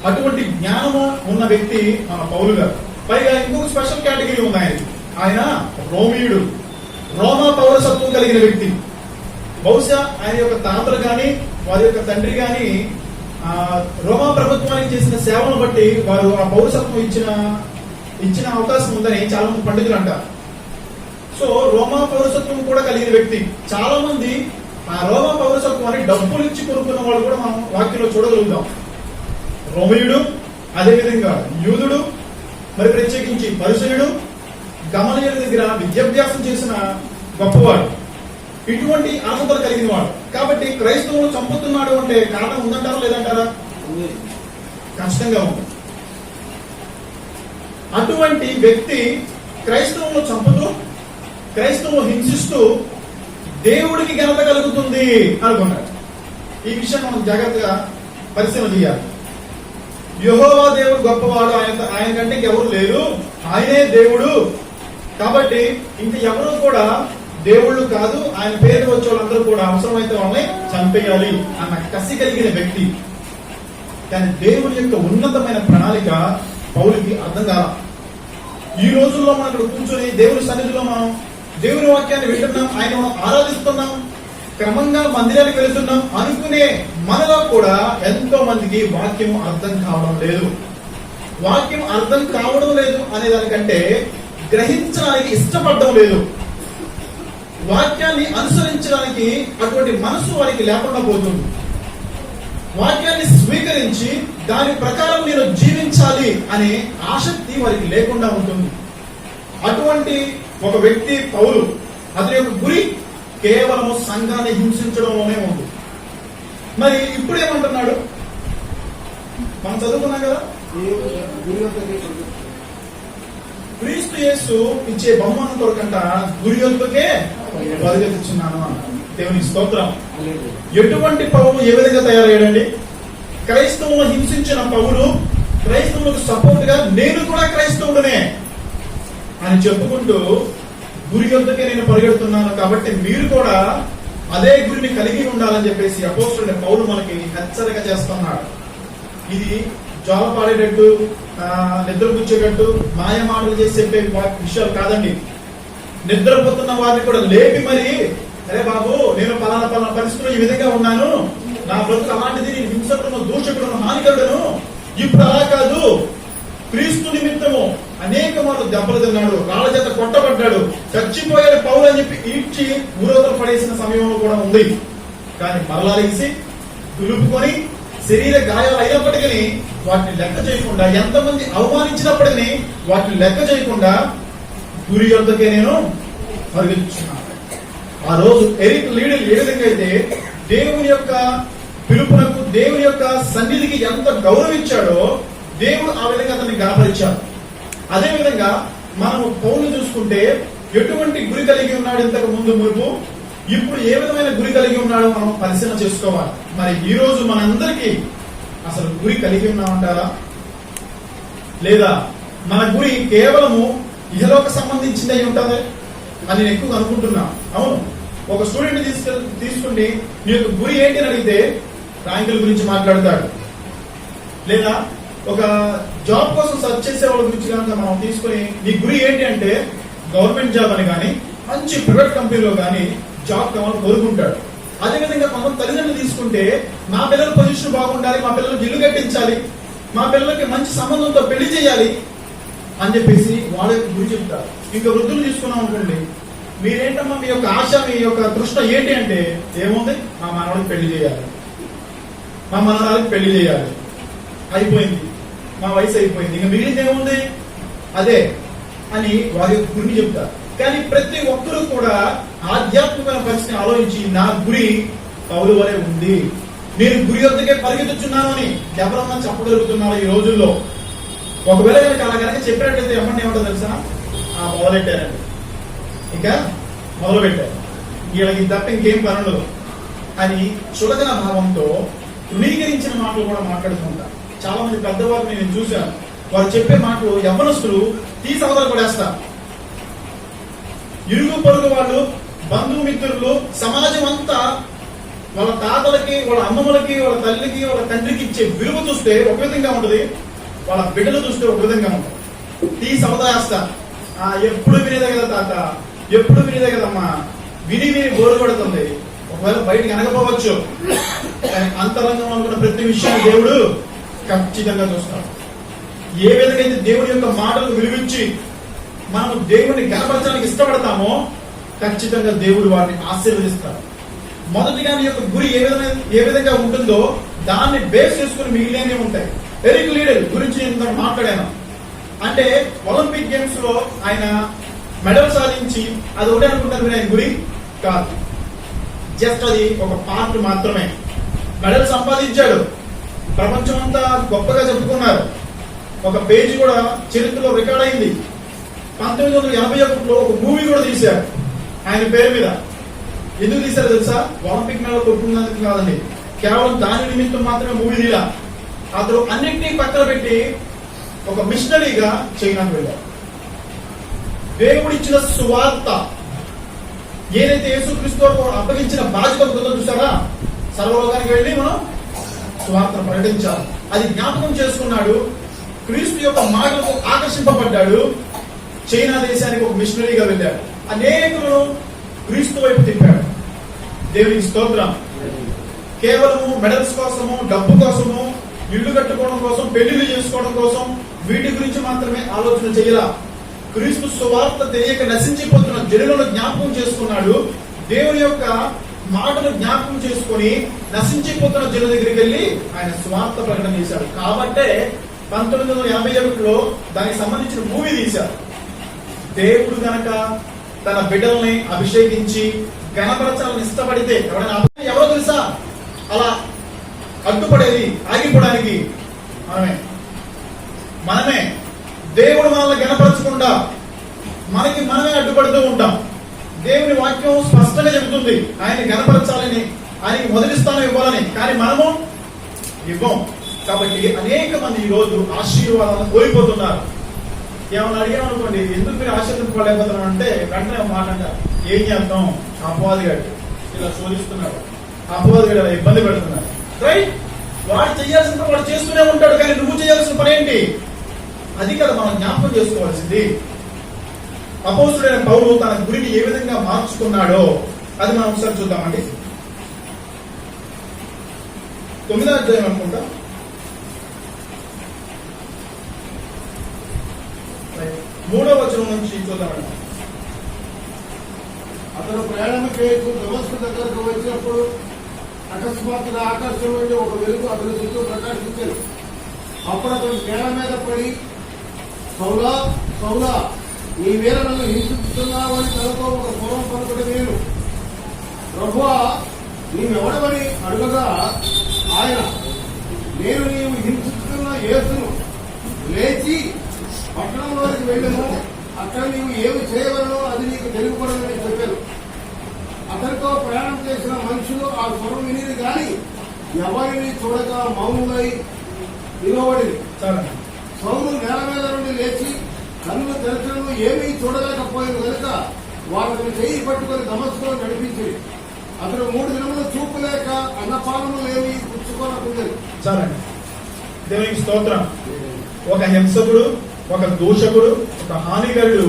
అటువంటి జ్ఞానము ఉన్న వ్యక్తి మన పౌలు గారు. పైగా ఇంకొక స్పెషల్ కేటగిరీ ఉంది ఆయనకి. ఆయన రోమియుడు, రోమా పౌరసత్వం కలిగిన వ్యక్తి. బహుశా ఆయన యొక్క తాతలు గాని వారి యొక్క తండ్రి గాని రోమా ప్రభుత్వానికి చేసిన సేవలను బట్టి వారు ఆ పౌరసత్వం ఇచ్చిన అవకాశం ఉందని చాలా మంది పండితులు అంటారు. సో రోమా పౌరసత్వం కూడా కలిగిన వ్యక్తి. చాలా మంది ఆ రోమా పౌరసత్వాన్ని డబ్బులు ఇచ్చి కొనుక్కున్న వాళ్ళు కూడా మనం వాక్యంలో చూడగలుగుతాం. రోమయుడు, అదేవిధంగా యూదుడు, మరి ప్రత్యేకించి పరిసయుడు, గమనియల దగ్గర విద్యాభ్యాసం చేసిన గొప్పవాడు, ఇటువంటి అర్హతలు కలిగిన వాడు. కాబట్టి క్రైస్తవులు చంపుతున్నాడు అంటే కారణం ఉందంటారా లేదంటారా? ఖచ్చితంగా ఉంది. అటువంటి వ్యక్తి క్రైస్తవులను చంపుతూ, క్రైస్తవులు హింసిస్తూ దేవుడికి ఘనత కలుగుతుంది అనుకున్నాడు. ఈ విషయం మనం జాగ్రత్తగా పరిశీలన చేయాలి. యెహోవా దేవుడు గొప్పవాడు, ఆయన కంటే ఎవరు లేరు, ఆయనే దేవుడు. కాబట్టి ఇంక ఎవరు కూడా దేవుళ్ళు కాదు, ఆయన పేరు వచ్చే వాళ్ళందరూ కూడా అవసరమైతే వాళ్ళని చంపేయాలి అన్న కసి కలిగిన వ్యక్తి. కానీ దేవుని యొక్క ఉన్నతమైన ప్రణాళిక పౌలుకి అర్థం కాల. ఈ రోజుల్లో మనం ఇక్కడ కూర్చొని దేవుని సన్నిధిలో మనం దేవుని వాక్యాన్ని వింటున్నాం, ఆయన మనం ఆరాధిస్తున్నాం, క్రమంగా మందిరానికి వెళుతున్నాం అనుకునే మనలో కూడా ఎంతో మందికి వాక్యం అర్థం కావడం లేదు. వాక్యం అర్థం కావడం లేదు అనే దానికంటే గ్రహించడానికి ఇష్టపడడం లేదు. వాక్యాన్ని అనుసరించడానికి అటువంటి మనసు వారికి లేకుండా పోతుంది. వాక్యాన్ని స్వీకరించి దాని ప్రకారం నేను జీవించాలి అనే ఆసక్తి వారికి లేకుండా ఉంటుంది. అటువంటి ఒక వ్యక్తి పౌలు. అతని యొక్క గురి కేవలం సంఘాన్ని హింసించడంలోనే ఉంది. మరి ఇప్పుడు ఏమంటున్నాడు? మనం చదువుకున్నాం కదా, క్రీస్తు యేసు ఇచ్చే బహుమానం కొరకంట గురి యొద్దకే పరిగెత్తుచున్నాను అన్నాడు. దేవునికి స్తోత్రం. ఎటువంటి పౌలు ఏ విధంగా తయారయ్యాడండి? క్రైస్తవులను హింసించిన పౌలు క్రైస్తవులకు సపోర్ట్ గా నేను కూడా క్రైస్తవుడనే అని చెప్పుకుంటూ గురి యొద్దకే నేను పరిగెడుతున్నాను, కాబట్టి మీరు కూడా అదే గురిని కలిగి ఉండాలని చెప్పేసి అపోస్తలుడైన పౌలు మనకి హెచ్చరిక చేస్తున్నాడు. ఇది జోలపాడేటట్టు, నిద్రపుచ్చేటట్టు, మాయ మాటలు చేసి చెప్పే విషయాలు కాదండి. నిద్రపోతున్న వారిని కూడా లేపి మరి, అరే బాబు నేను పలానా పరిస్థితుల్లో ఈ విధంగా ఉన్నాను, నా బ్రతుకు అలాంటిది, నేను హింసకుడును, దూషకుడును, హానికరుడును, ఇప్పుడు అలా కాదు, క్రీస్తు నిమిత్తము అనేక మార్లు దెబ్బలు తిన్నాడు, రాళ్ల చేత కొట్టబడ్డాడు, చచ్చిపోయాడు పౌలు అని చెప్పి ఈడ్చి ఊరోతలు పడేసిన సమయంలో కూడా ఉంది. కానీ మరలా లేచి దులుపుకొని శరీర గాయాలు అయినప్పటికీ వాటిని లెక్క చేయకుండా, ఎంతమంది అవమానించినప్పటికీ వాటిని లెక్క చేయకుండా గురి యొద్దకే నేను పరిగెత్తుచున్నాను. ఆ రోజు ఎరిక్ లీడర్ ఏ విధంగా అయితే దేవుని యొక్క పిలుపునకు, దేవుని యొక్క సన్నిధికి ఎంత గౌరవించాడో దేవుడు ఆ విధంగా అతన్ని గణపరిచాడు. అదే విధంగా మనము పౌలు చూసుకుంటే ఎటువంటి గురి కలిగి ఉన్నాడు ఇంతకు ముందు మునుపు, ఇప్పుడు ఏ విధమైన గురి కలిగి ఉన్నాడో మనం పరిశీలన చేసుకోవాలి. మరి ఈ రోజు మనందరికీ అసలు గురి కలిగి ఉన్నామంటారా? లేదా మన గురి కేవలము ఇహలోక సంబంధించింది అయి ఉంటుంది అని నేను ఎక్కువగా అనుకుంటున్నా. అవును, ఒక స్టూడెంట్ తీసుకుని నీ యొక్క గురి ఏంటి అని అడిగితే ర్యాంకుల గురించి మాట్లాడతాడు. లేదా ఒక జాబ్ కోసం సర్చ్ చేసే వాళ్ళ గురించి కనుక మనం తీసుకుని నీ గురి ఏంటి అంటే గవర్నమెంట్ జాబ్ అని కానీ మంచి ప్రైవేట్ కంపెనీలో కానీ జాబ్ కావాలని కోరుకుంటాడు. అదేవిధంగా కొంత తల్లిదండ్రులు తీసుకుంటే మా పిల్లల పొజిషన్ బాగుండాలి, మా పిల్లలకు ఇల్లు కట్టించాలి, మా పిల్లలకి మంచి సంబంధంతో పెళ్లి చేయాలి అని చెప్పేసి వాళ్ళ యొక్క గురి చెప్తారు. ఇంకా వృద్ధులు తీసుకున్నాం అనుకోండి, మీరేంటమ్మా మీ యొక్క ఆశ, మీ యొక్క దృష్ట ఏంటి అంటే ఏముంది, మా మనవాడికి పెళ్లి చేయాలి, మా మనవరాలకి పెళ్లి చేయాలి, అయిపోయింది, మా వయసు అయిపోయింది, ఇంకా మిగిలింది ఏముంది అదే అని వారి యొక్క గురిని చెప్తారు. కానీ ప్రతి ఒక్కరూ కూడా ఆధ్యాత్మికమైన పరిస్థితిని ఆలోచించి నా గురి పౌలు వలె ఉంది, నేను గురి వద్దకే పరిగెత్తుచున్నాను అని ఎవరన్నా చెప్పగలుగుతున్నారు ఈ రోజుల్లో? ఒకవేళ కనుక అలా కనుక చెప్పినట్లయితే ఏమంటే ఏమంటారు తెలుసా, మొదలెట్టారండి. ఇక మొదలు పెట్టారు. వీళ్ళకి తప్ప ఇంకేం పని ఉండదు అని చులకన భావంతో తృణీకరించిన మాటలు కూడా మాట్లాడుతుంటారు. చాలా మంది పెద్దవారిని నేను చూశాను. వారు చెప్పే మాటలు యవ్వనస్తులు తీసి అవతల పడేస్తారు. ఇరుగు పొరుగు వాళ్ళు, బంధుమిత్రులు, సమాజం అంతా వాళ్ళ తాతలకి, వాళ్ళ అమ్మమ్మలకి, వాళ్ళ తల్లికి, వాళ్ళ తండ్రికి ఇచ్చే విలువ చూస్తే ఒక విధంగా ఉంటుంది, వాళ్ళ బిడ్డలు చూస్తే ఒక విధంగా ఉంటుంది. తీసి అవతలేస్తారు. ఎప్పుడు వినేదే కదా తాత, ఎప్పుడు వినేదే కదమ్మా, విని బోరు పడుతుంది. ఒకవేళ బయటికి అనకపోవచ్చు, కానీ అంతరంగంలో అనుకున్న ప్రతి విషయాన్ని దేవుడు ఖచ్చితంగా చూస్తాడు. ఏ విధంగా అయితే దేవుడి యొక్క మాటలకు విలువించి మనం దేవుడిని గణపరచడానికి ఇష్టపడతామో ఖచ్చితంగా దేవుడు వారిని ఆశీర్వదిస్తాడు. మొదటిగా నీ యొక్క గురి ఏ విధంగా ఉంటుందో దాన్ని బేస్ చేసుకుని మిగిలినవి ఉంటాయి. ఎరిక్ లీడర్ గురించి నేను మాట్లాడాను. అంటే ఒలింపిక్ గేమ్స్ లో ఆయన మెడల్ సాధించి అది ఒకటే అనుకుంటారు, ఆయన గురి కాదు. జస్ట్ అది ఒక పార్ట్ మాత్రమే. మెడల్ సంపాదించాడు, ప్రపంచం అంతా గొప్పగా చెప్పుకున్నారు. ఒక పేజీ కూడా చరిత్రలో రికార్డ్ అయింది. 1981లో ఒక మూవీ కూడా తీశారు ఆయన పేరు మీద. ఎందుకు తీశారు తెలుసా? ఒలింపిక్ మెడల్ కొట్టుకున్నందుకు కాదండి, కేవలం దాని నిమిత్తం మాత్రమే మూవీ తీలా. అతను అన్నింటినీ పక్కన పెట్టి ఒక మిషనరీగా చైనాకు వెళ్ళారు. దేవుడిచ్చిన సువార్త ఏదైతే యేసుక్రీస్తు అప్పగించిన బాధ్యత ఉందో చూసారా, సర్వలోకానికి వెళ్ళి మనం సువార్తను ప్రకటించాలి. అది జ్ఞాపకం చేసుకున్నాడు. క్రీస్తు యొక్క మాటలకు ఆకర్షింపబడ్డాడు. చైనా దేశానికి ఒక మిషనరీగా వెళ్ళాడు. అనేకులను క్రీస్తు వైపు తిప్పాడు. దేవునికి స్తోత్రం. కేవలము మెడల్స్ కోసము, డబ్బు కోసము, ఇల్లు కట్టుకోవడం కోసం, పెళ్లిళ్ళు చేసుకోవడం కోసం వీటి గురించి మాత్రమే ఆలోచన చేయాల. క్రీస్తు సువార్త తెలియక నశించిపోతున్న జనులను జ్ఞాపకం చేసుకున్నాడు. దేవుని యొక్క మాటను జ్ఞాపకం చేసుకుని నశించిపోతున్న జనుల దగ్గరికి వెళ్ళి ఆయన స్వార్థ ప్రకటన చేశాడు. కాబట్టే 1981లో దానికి సంబంధించిన మూవీ తీశారు. దేవుడు గనక తన బిడ్డల్ని అభిషేకించి గణపరచాలని ఇష్టపడితే ఎవరో తెలుసా అలా అడ్డుపడేది, ఆగిపోవడానికి మనమే. దేవుడు మనల్ని గణపరచకుండా మనమే అడ్డుపడుతూ ఉంటాం. దేవుని వాక్యం స్పష్టంగా చెబుతుంది ఆయన గణపరచాలని, ఆయనకి మొదటి స్థానం ఇవ్వాలని, కానీ మనము ఇవ్వం. కాబట్టి అనేక మంది ఈ రోజు ఆశీర్వాదాలను కోల్పోతున్నారు. ఏమన్నా అడిగామనుకోండి, ఎందుకు మీరు ఆశీర్వదింపలేకపోతున్నారు అంటే వెంటనే మాట అంటారు, ఏం చేద్దాం, అపవాదిగాడు ఇలా శోధిస్తున్నాడు, అపవాదిగాడు ఇలా ఇబ్బంది పెడుతున్నాడు. రైట్, వాడు చేయాల్సిన వాడు చేస్తూనే ఉంటాడు, కానీ నువ్వు చేయాల్సిన పని ఏంటి? అది కదా మనం జ్ఞాపకం చేసుకోవాల్సింది. అపోస్తుడైన పౌలు తన గురిని ఏ విధంగా మార్చుకున్నాడో అది మనం ఒకసారి చూద్దామండి. 9వ అధ్యాయం అనుకుంటా, 3వ వచనం నుంచి చూద్దామండి. అతను ప్రయాణం చేయకు దమస్కు దగ్గరకు వచ్చినప్పుడు అకస్మాత్తుగా ఆకాశం నుండి ఒక వెలుగు అతని చుట్టూ ప్రకాశించారు. అప్పుడు అతను నేల మీద పడి, సౌలా సౌలా, నీ మీద నన్ను హింసిస్తున్నావు అని తనతో ఒక స్వరం పలుకుడు. నేను ప్రభువా నీవెవడమని అడుగగా ఆయన, నేను నీవు హింసిస్తున్న యేసును, లేచి పట్టణంలోకి వెళ్ళను, అక్కడ నీవు ఏమి చేయవలనో అది నీకు తెలియకూడదని చెప్పారు. అతనితో ప్రయాణం చేసిన మనుషులు ఆ స్వరం వినిది గాని ఎవరిని చూడక మౌనులై నిలబడింది. సౌలు నేల మీద నుండి లేచి కన్నులు తెరచను ఏమీ చూడలేకపోయింది కనుక వారిని చేయి పట్టుకుని దమస్కులో నడిపించింది. అతను 3 దినములు చూపు లేక అన్నపానములు ఏమి పుచ్చుకోనకుండేది. చాలండి. దేవునికి స్తోత్రం. ఒక హింసకుడు, ఒక దూషకుడు, ఒక హానికరుడు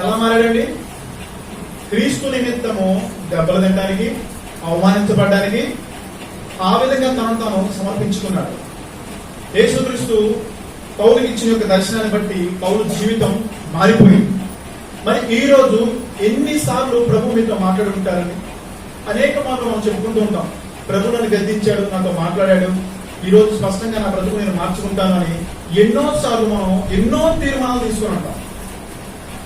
ఎలా మారాడండి? క్రీస్తు నిమిత్తము దెబ్బలు తినడానికి, అవమానించబడ్డానికి ఆ విధంగా తనను తాను సమర్పించుకున్నాడు. యేసుక్రీస్తు పౌలుకి ఇచ్చిన యొక్క దర్శనాన్ని బట్టి పౌలు జీవితం మారిపోయింది. మరి ఈ రోజు ఎన్నిసార్లు ప్రభు మీతో మాట్లాడుకుంటారని అనేక మార్లు మనం చెప్పుకుంటూ ఉంటాం. ప్రభు నన్ను గద్దించాడు, నాతో మాట్లాడాడు, ఈ రోజు స్పష్టంగా నా బ్రతుకు నేను మార్చుకుంటాను అని ఎన్నోసార్లు మనం ఎన్నో తీర్మానాలు తీసుకుని ఉంటాం.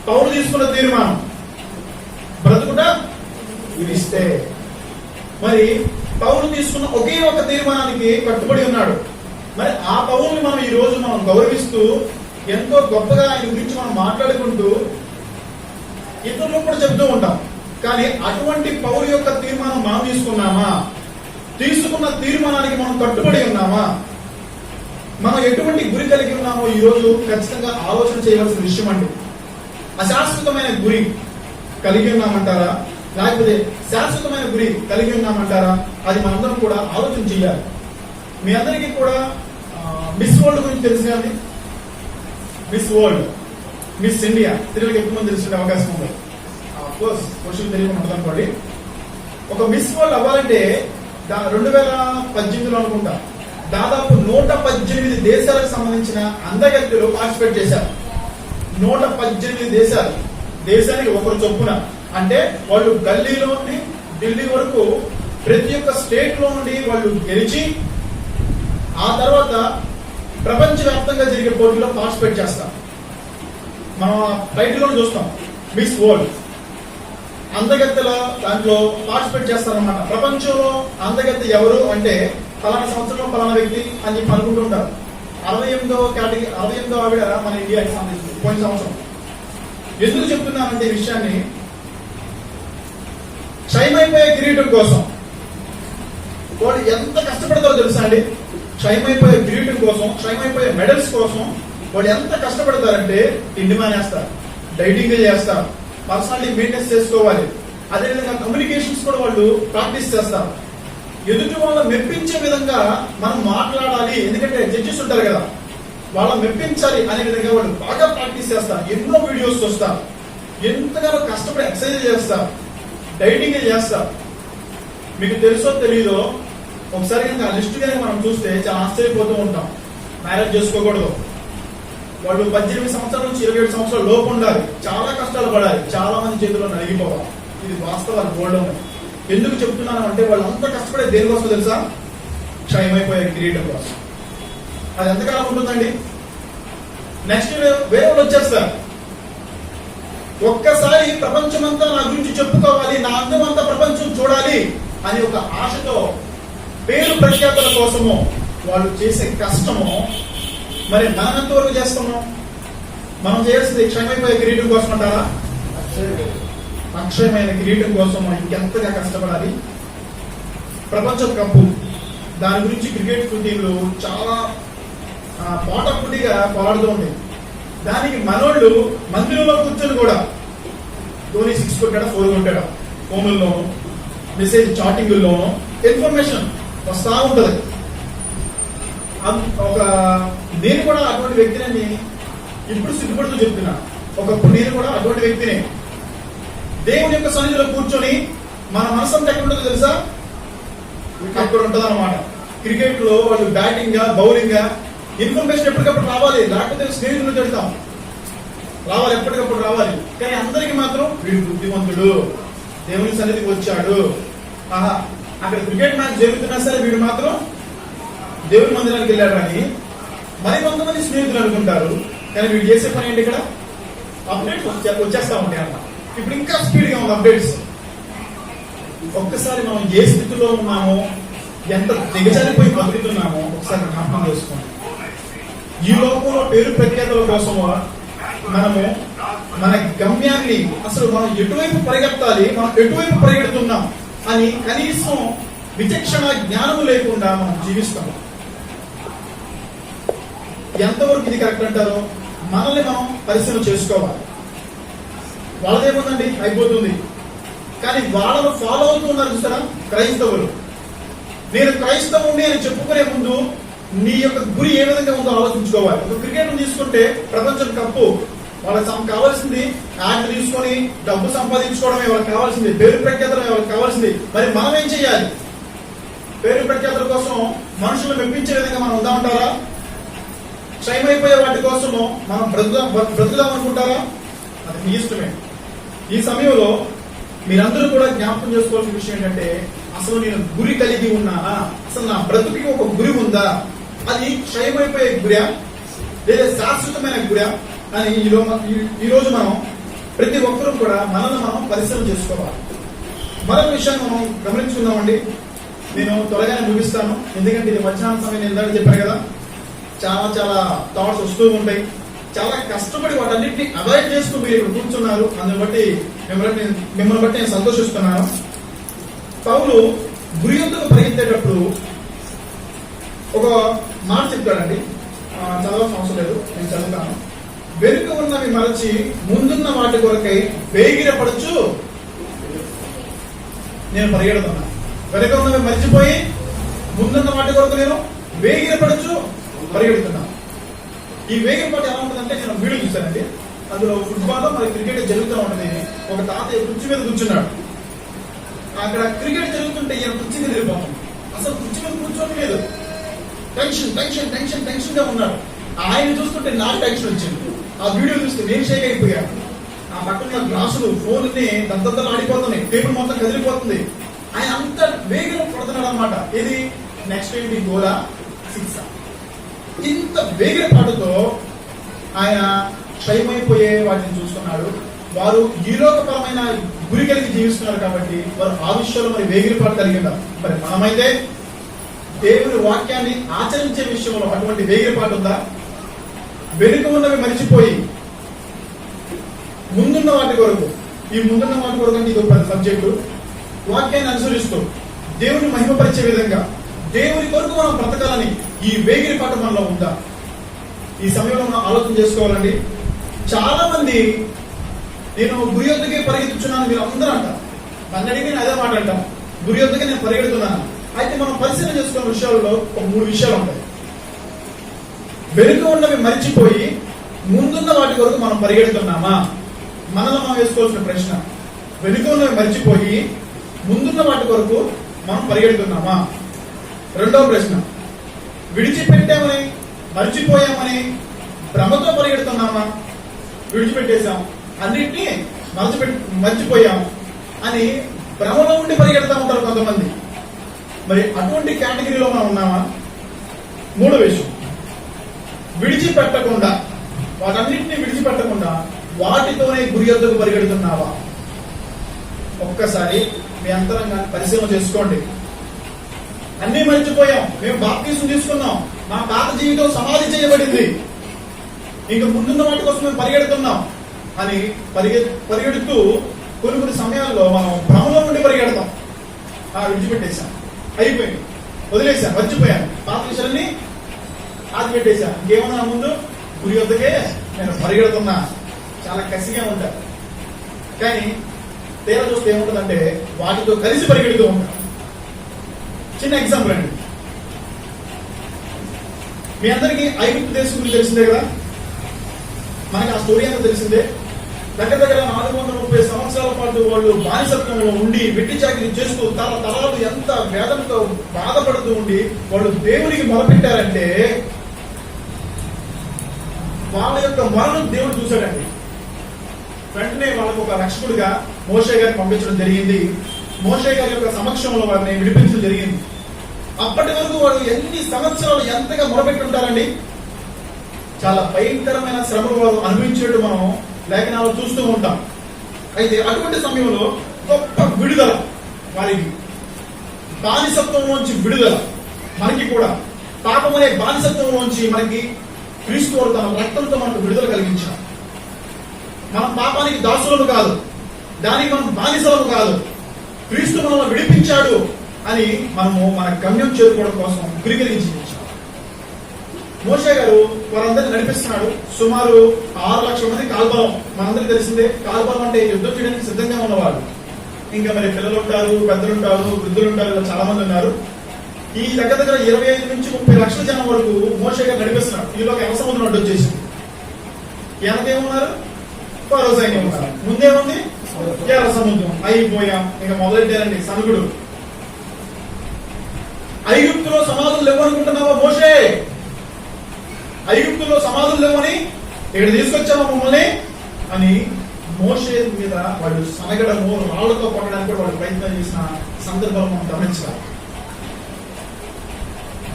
పౌలు తీసుకున్న తీర్మానం బ్రతుకుట విడిస్తే, మరి పౌలు తీసుకున్న ఒకే ఒక తీర్మానానికి కట్టుబడి ఉన్నాడు. మరి ఆ పౌరుని మనం ఈ రోజు మనం గౌరవిస్తూ ఎంతో గొప్పగా ఆయన గురించి మనం మాట్లాడుకుంటూ ఇతరులకు కూడా చెబుతూ ఉంటాం. కానీ అటువంటి పౌలు యొక్క తీర్మానం మనం తీసుకున్నామా? తీసుకున్న తీర్మానానికి మనం కట్టుబడి ఉన్నామా? మనం ఎటువంటి గురి కలిగి ఉన్నామో ఈ రోజు ఖచ్చితంగా ఆలోచన చేయవలసిన విషయం అండి. అశాశ్వతమైన గురి కలిగి ఉన్నామంటారా, లేకపోతే శాశ్వతమైన గురి కలిగి ఉన్నామంటారా? అది మనందరం కూడా ఆలోచన చేయాలి. మీ అందరికీ కూడా మిస్ వరల్డ్ గురించి తెలుసు కానీ, మిస్ వరల్డ్, మిస్ ఇండియా తిరుగులకు ఎక్కువ మంది తెలిసిన అవకాశం ఉంది. కోర్స్ క్వశ్చన్ తెలియకుండా ఉంటుంది అనుకోండి. ఒక మిస్ వరల్డ్ అవ్వాలంటే 2018లో అనుకుంటా దాదాపు 118 దేశాలకు సంబంధించిన అందగత్తెలు పార్టిసిపేట్ చేశారు. 118 దేశాలు, దేశానికి ఒకరు చొప్పున. అంటే వాళ్ళు గల్లీలో నుండి ఢిల్లీ వరకు ప్రతి ఒక్క స్టేట్ లో నుండి వాళ్ళు గెలిచి ఆ తర్వాత ప్రపంచవ్యాప్తంగా జరిగే పోటీలో పార్టిసిపేట్ చేస్తాం. మనం టైటిల్లో చూస్తాం మిస్ వరల్డ్. అందగత్తెల దాంట్లో పార్టిసిపేట్ చేస్తారన్నమాట. ప్రపంచంలో అందగత్తె ఎవరు అంటే ఫలానా సంవత్సరంలో ఫలానా వ్యక్తి అని చెప్పి అనుకుంటుంటారు. 68వ ఆవిడ మన ఇండియాకి సంబంధించింది పోయిన సంవత్సరం. ఎందుకు చెప్తున్నానంటే ఈ విషయాన్ని, క్షయమైపోయే కిరీటం కోసం వాళ్ళు ఎంత కష్టపడతారో తెలుసా అండి? క్షయమైపోయే కిరీటం కోసం, క్షయమైపోయే మెడల్స్ కోసం వాళ్ళు ఎంత కష్టపడతారంటే తిండి మానేస్తారు, డైటింగ్ చేస్తారు, పర్సనాలిటీ మెయింటైన్స్ చేసుకోవాలి. అదేవిధంగా కమ్యూనికేషన్స్ కూడా వాళ్ళు ప్రాక్టీస్ చేస్తారు. ఎదుటి వాళ్ళని మెప్పించే విధంగా మనం మాట్లాడాలి. ఎందుకంటే జడ్జెస్ ఉంటారు కదా, వాళ్ళని మెప్పించాలి అనే విధంగా వాళ్ళు బాగా ప్రాక్టీస్ చేస్తారు. ఎన్నో వీడియోస్ చూస్తారు, ఎంతగానో కష్టపడి ఎక్సర్సైజ్ చేస్తారు, డైటింగ్ చేస్తారు. మీకు తెలుసో తెలీదో, ఒకసారి కనుక లిస్ట్ కనుక మనం చూస్తే చాలా ఆశ్చర్యపోతూ ఉంటాం. మ్యారేజ్ చేసుకోకూడదు, వాళ్ళు 18 సంవత్సరాల నుంచి 27 సంవత్సరాల లోపు ఉండాలి, చాలా కష్టాలు పడాలి, చాలా మంది చేతుల్లో నలిగిపోవాలి. ఇది వాస్తవాలు గోల్డ్ ఉన్నాయి. ఎందుకు చెప్తున్నాను అంటే వాళ్ళు అంత కష్టపడే దేనికోసం తెలుసా? క్షయమైపోయే కిరీటం కోసం. అది ఎంతకాలం ఉంటుందండి? నెక్స్ట్ వేరే వాళ్ళు వచ్చేస్తారు. ఒక్కసారి ప్రపంచమంతా నా గురించి చెప్పుకోవాలి, నా అందమంతా ప్రపంచం చూడాలి అని ఒక ఆశతో పేరు ప్రఖ్యాతుల కోసము వాళ్ళు చేసే కష్టము మరి మనం ఎంతవరకు చేస్తున్నాం? మనం చేయాల్సింది క్షయమైపోయే కిరీటం కోసం అంటారా? అక్షయమైన కిరీటం కోసం మనం ఇంకెంతగా కష్టపడాలి. ప్రపంచ కప్పు దాని గురించి క్రికెట్ టీంలు చాలా పోటాపోటీగా పోరాడుతూ ఉంటాయి. దానికి మనోళ్ళు మందిరంలో కూర్చొని కూడా ధోని 6 కొట్టాడా 4 కొట్టాడా ఫోన్లోను మెసేజ్ చాటింగ్లోను ఇన్ఫర్మేషన్ వస్తా ఉంటది. నేను కూడా అటువంటి వ్యక్తిని ఇప్పుడు సిగ్గుపడుతూ చెప్తున్నా. ఒకప్పుడు నేను కూడా అటువంటి వ్యక్తిని. దేవుని యొక్క సన్నిధిలో కూర్చొని మన మనసు అంతా ఎక్కడ ఉంటుందో తెలుసా? అక్కడ ఉంటుంది అన్నమాట. క్రికెట్ లో వాళ్ళు బ్యాటింగ్ గా బౌలింగ్ గా ఇన్ఫర్మేషన్ ఎప్పటికప్పుడు రావాలి, లేకపోతే స్నేహితులు తిడతాం, రావాలి, ఎప్పటికప్పుడు రావాలి. కానీ అందరికి మాత్రం వీడు బుద్ధిమంతుడు, దేవుని సన్నిధికి వచ్చాడు, ఆహా అక్కడ క్రికెట్ మ్యాచ్ జరుగుతున్నా సరే వీడు మాత్రం దేవుని మందిరానికి వెళ్ళాడు అని మరి కొంతమంది స్నేహితులు అనుకుంటారు. కానీ వీడు చేసే పని ఏంటి? ఇక్కడ అప్డేట్స్ వచ్చేస్తా ఉంటాయి అన్నమాట. ఇప్పుడు ఇంకా స్పీడ్ గా ఉంది అప్డేట్స్. ఒక్కసారి మనం ఏ స్థితిలో ఉన్నామో, ఎంత దిగజారిపోయి బతుకుతున్నామో ఒకసారి జ్ఞాపకం చేసుకోండి. ఈ లోకంలో పేరు ప్రఖ్యాతుల కోసము మనము మన గమ్యాన్ని, అసలు మనం ఎటువైపు పరిగెత్తాలి, మనం ఎటువైపు పరిగెడుతున్నాం అని కనీసం విచక్షణ జ్ఞానము లేకుండా మనం జీవిస్తాం. ఎంతవరకు ఇది కరెక్ట్ అంటారో మనల్ని మనం పరిశీలన చేసుకోవాలి. వాళ్ళదేముందండి, అయిపోతుంది. కానీ వాళ్ళను ఫాలో అవుతున్నారు చూసారా క్రైస్తవులు. నేను క్రైస్తవుని అని చెప్పుకునే ముందు నీ యొక్క గురి ఏ విధంగా ఉందో ఆలోచించుకోవాలి. ఒక క్రికెట్ తీసుకుంటే ప్రపంచం కప్పు, వాళ్ళకి కావాల్సింది యాడ్ తీసుకొని డబ్బు సంపాదించుకోవడమే వాళ్ళకి కావాల్సింది, పేరు ప్రఖ్యాతలమే వాళ్ళకి కావాల్సింది. మరి మనం ఏం చేయాలి? పేరు ప్రఖ్యాతుల కోసం మనుషులు మెప్పించే విధంగా మనం ఉందామంటారా? క్షయమైపోయే వాటి కోసము మనం బ్రతుకుదాం అనుకుంటారా? అది మీ ఇష్టమే. ఈ సమయంలో మీరందరూ కూడా జ్ఞాపకం చేసుకోవాల్సిన విషయం ఏంటంటే, అసలు నేను గురి కలిగి ఉన్నానా? అసలు నా బ్రతుకి ఒక గురి ఉందా? అది క్షయమైపోయే గురా లేదా శాశ్వతమైన గురా అని ఈ రోజు మనం ప్రతి ఒక్కరూ కూడా మనల్ని మనం పరిశీలన చేసుకోవాలి. మరొక విషయాన్ని మనం గమనించుకుందామండి. నేను త్వరగానే ముగిస్తాను, ఎందుకంటే ఇది మధ్యాహ్నం సమయం ఇందాక చెప్పాను కదా, చాలా థాట్స్ వస్తూ ఉంటాయి, చాలా కష్టపడి వాటన్నిటిని అవాయిడ్ చేస్తూ మీరు ఇక్కడ కూర్చున్నారు. అందుని బట్టి మిమ్మల్ని బట్టి నేను సంతోషిస్తున్నాను. పౌలు గురి యొద్దకు పరిగెత్తేటప్పుడు ఒక మాట చెప్తాడండి, చదవాల్సిన అవసరం లేదు, నేను చదువుతాను. వెనుక ఉన్నవి మరచి ముందున్న వాటి కొరకై వేగిరపడుచు నేను పరిగెడుతున్నా. వెనుక ఉన్నవి మర్చిపోయి ముందున్న వాటి కొరకు నేను వేగిరపడుచు పరిగెడుతున్నా. ఈ వేగిరపాటు ఎలా ఉంటుందంటే, నేను వీడియో చూశానండి. అందులో ఫుట్బాల్ మరి క్రికెట్ జరుగుతూ ఉంటుంది. ఒక తాతయ్య కుర్చీ మీద కూర్చున్నాడు. అక్కడ క్రికెట్ జరుగుతుంటే ఈయన కుర్చీ మీద వెళ్ళిపోతుంది. అసలు కుర్చీ మీద కూర్చోవడం లేదు. టెన్షన్ టెన్షన్ టెన్షన్ టెన్షన్ గా ఉన్నాడు. ఆయన చూస్తుంటే నాకు టెన్షన్ వచ్చింది. ఆ వీడియో చూస్తే నేను షేక్ అయిపోయాను. ఆ పక్కన గ్లాసులు ఫోన్ దద్దలు ఆడిపోతున్నాయి, టేబుల్ మొత్తం కదిలిపోతుంది. ఆయన అంత వేగం పడుతున్నాడు అనమాట. ఇది నెక్స్ట్ ఏంటి, గోలా సిక్స్. ఇంత వేగపాటుతో ఆయన క్షయమైపోయే వాటిని చూస్తున్నాడు. వారు ఈలోకపరమైన గురి కలిగి జీవిస్తున్నారు కాబట్టి వారు ఆ విషయంలో మరి వేగిరపాటు కలిగి ఉన్నారు. మరి మనమైతే దేవుని వాక్యాన్ని ఆచరించే విషయంలో అటువంటి వేగిరపాటు ఉందా? వెనుక ఉన్నవి మరిచిపోయి ముందున్న వాటి కొరకు, ఈ ముందున్న వాటి కొరకు అంటే ఇది ఒక సబ్జెక్టు, వాక్యాన్ని అనుసరిస్తూ దేవుని మహిమపరిచే విధంగా దేవుని కొరకు మనం బ్రతకాలని ఈ వేగిరపాటు మనలో ఉందా? ఈ సమయంలో మనం ఆలోచన చేసుకోవాలండి. చాలా మంది నేను గురి యొద్దకే పరిగెత్తుచున్నాను మీరు అందరూ అంటారు. నన్ను అడిగి నేను అదే మాట అంటాను, గురి యొద్దకే నేను పరిగెడుతున్నాను. అయితే మనం పరిశీలన చేసుకున్న విషయాల్లో ఒక 3 విషయాలు ఉంటాయి. వెనుక ఉన్నవి మరిచిపోయి ముందున్న వాటి కొరకు మనం పరిగెడుతున్నామా? మనలో మనం వేసుకోవాల్సిన ప్రశ్న. వెనుక ఉన్నవి మరిచిపోయి ముందున్న వాటి కొరకు మనం పరిగెడుతున్నామా? రెండవ ప్రశ్న, విడిచిపెట్టామని మర్చిపోయామని భ్రమతో పరిగెడుతున్నామా? విడిచిపెట్టేశాం, అన్నిటినీ మర్చిపోయాం అని భ్రమలో ఉండి పరిగెడతా ఉంటారు కొంతమంది. మరి అటువంటి కేటగిరీలో మనం ఉన్నామా? మూడో విషయం, విడిచిపెట్టకుండా, వాటన్నిటిని విడిచిపెట్టకుండా వాటితోనే గురి యొద్దకు పరిగెడుతున్నావా? ఒక్కసారి మీ అంతరంగాన్ని పరిశీలన చేసుకోండి. అన్ని మర్చిపోయాం, మేము బాప్తీసం తీసుకున్నాం, మా పాత జీవితం సమాధి చేయబడింది, ఇంకా ముందున్న వాటి కోసం మేము పరిగెడుతున్నాం అని పరిగెడుతూ కొన్ని సమయాల్లో మనం భ్రమలో ఉండి పరిగెడతాం. విడిచిపెట్టేశాం, అయిపోయింది, వదిలేశాం, మర్చిపోయాను, పాత విషయాన్ని ఆదిపెట్టేశాం, ఇంకేమన్నా ముందు గురి వద్దకే నేను పరిగెడుతున్నా, చాలా కసిగా ఉంటారు. కానీ తేడా చూస్తే ఏముంటుందంటే వాటితో కలిసి పరిగెడుతూ ఉంటాం. చిన్న ఎగ్జాంపుల్ అండి, మీ అందరికీ ఐగుప్తు దేశం గురించి తెలిసిందే కదా. మనకి ఆ స్టోరీ అంతా తెలిసిందే. దగ్గర 430 సంవత్సరాల పాటు వాళ్ళు బానిసత్వంలో ఉండి వెట్టి చాకిరీ చేస్తూ తరాలు ఎంత వేదనతో బాధపడుతూ ఉండి వాళ్ళు దేవునికి మొరపెట్టారంటే వాళ్ళ యొక్క మొరను దేవుడు చూశాడండి. వెంటనే వాళ్ళకు ఒక రక్షకుడిగా మోషే గారిని పంపించడం జరిగింది. మోషే గారి యొక్క సమక్షంలో వారిని విడిపించడం జరిగింది. అప్పటి వరకు వాడు ఎన్ని సంవత్సరాలు ఎంతగా మొరపెట్టుంటారండి. చాలా భయంకరమైన శ్రమలు వారు అనుభవించేట్టు మనం లేఖనాలు చూస్తూ ఉంటాం. అయితే అటువంటి సమయంలో గొప్ప విడుదల, వారికి బానిసత్వంలోంచి విడుదల, మనకి కూడా పాపం అనే బానిసత్వంలోంచి మనకి క్రీస్తు వారు తన రక్తంతో మనకు విడుదల కలిగించారు. మనం పాపానికి దాసులను కాదు, దానికి మనం బానిసలను కాదు, క్రీస్తు మనల్ని విడిపించాడు అని మనము మన గమ్యం చేరుకోవడం కోసం గురికరించి మోషే గారు వారందరినీ నడిపిస్తున్నాడు. సుమారు 6 లక్షల మంది కాల్బలం, మనందరికీ తెలిసిందే. కాల్బలం అంటే యుద్ధం చేయడానికి సిద్ధంగా ఉన్నవాళ్ళు. ఇంకా మరి పిల్లలు ఉంటారు, పెద్దలు ఉంటారు, వృద్ధులు ఉంటారు, ఇలా చాలా మంది ఉన్నారు. ఈ దగ్గర 25 నుంచి 30 లక్షల జనం వరకు మోషే గారు నడిపిస్తున్నాడు. ఈలోకి ఎర్ర సముద్రం అడ్డు వచ్చేసింది. వెనకేమున్నారు? ఫరో సైన్యం ఉన్నారు. ముందేముంది? ఎర్ర సముద్రం. అయిపోయాం, ఇక మొదలెట్టారండి సనుగుడు. ఐగుప్తులో సమాధులు లేవనుకుంటున్నావా మోషే? ఐగుప్తులో సమాధులు లేవని ఇక్కడ తీసుకొచ్చావా మమ్మల్ని అని మోషే మీద వాళ్ళు సనగడము, రాళ్లతో కొట్టడానికి కూడా వాళ్ళు ప్రయత్నం చేసిన సందర్భాలు మనం గమనించాలి.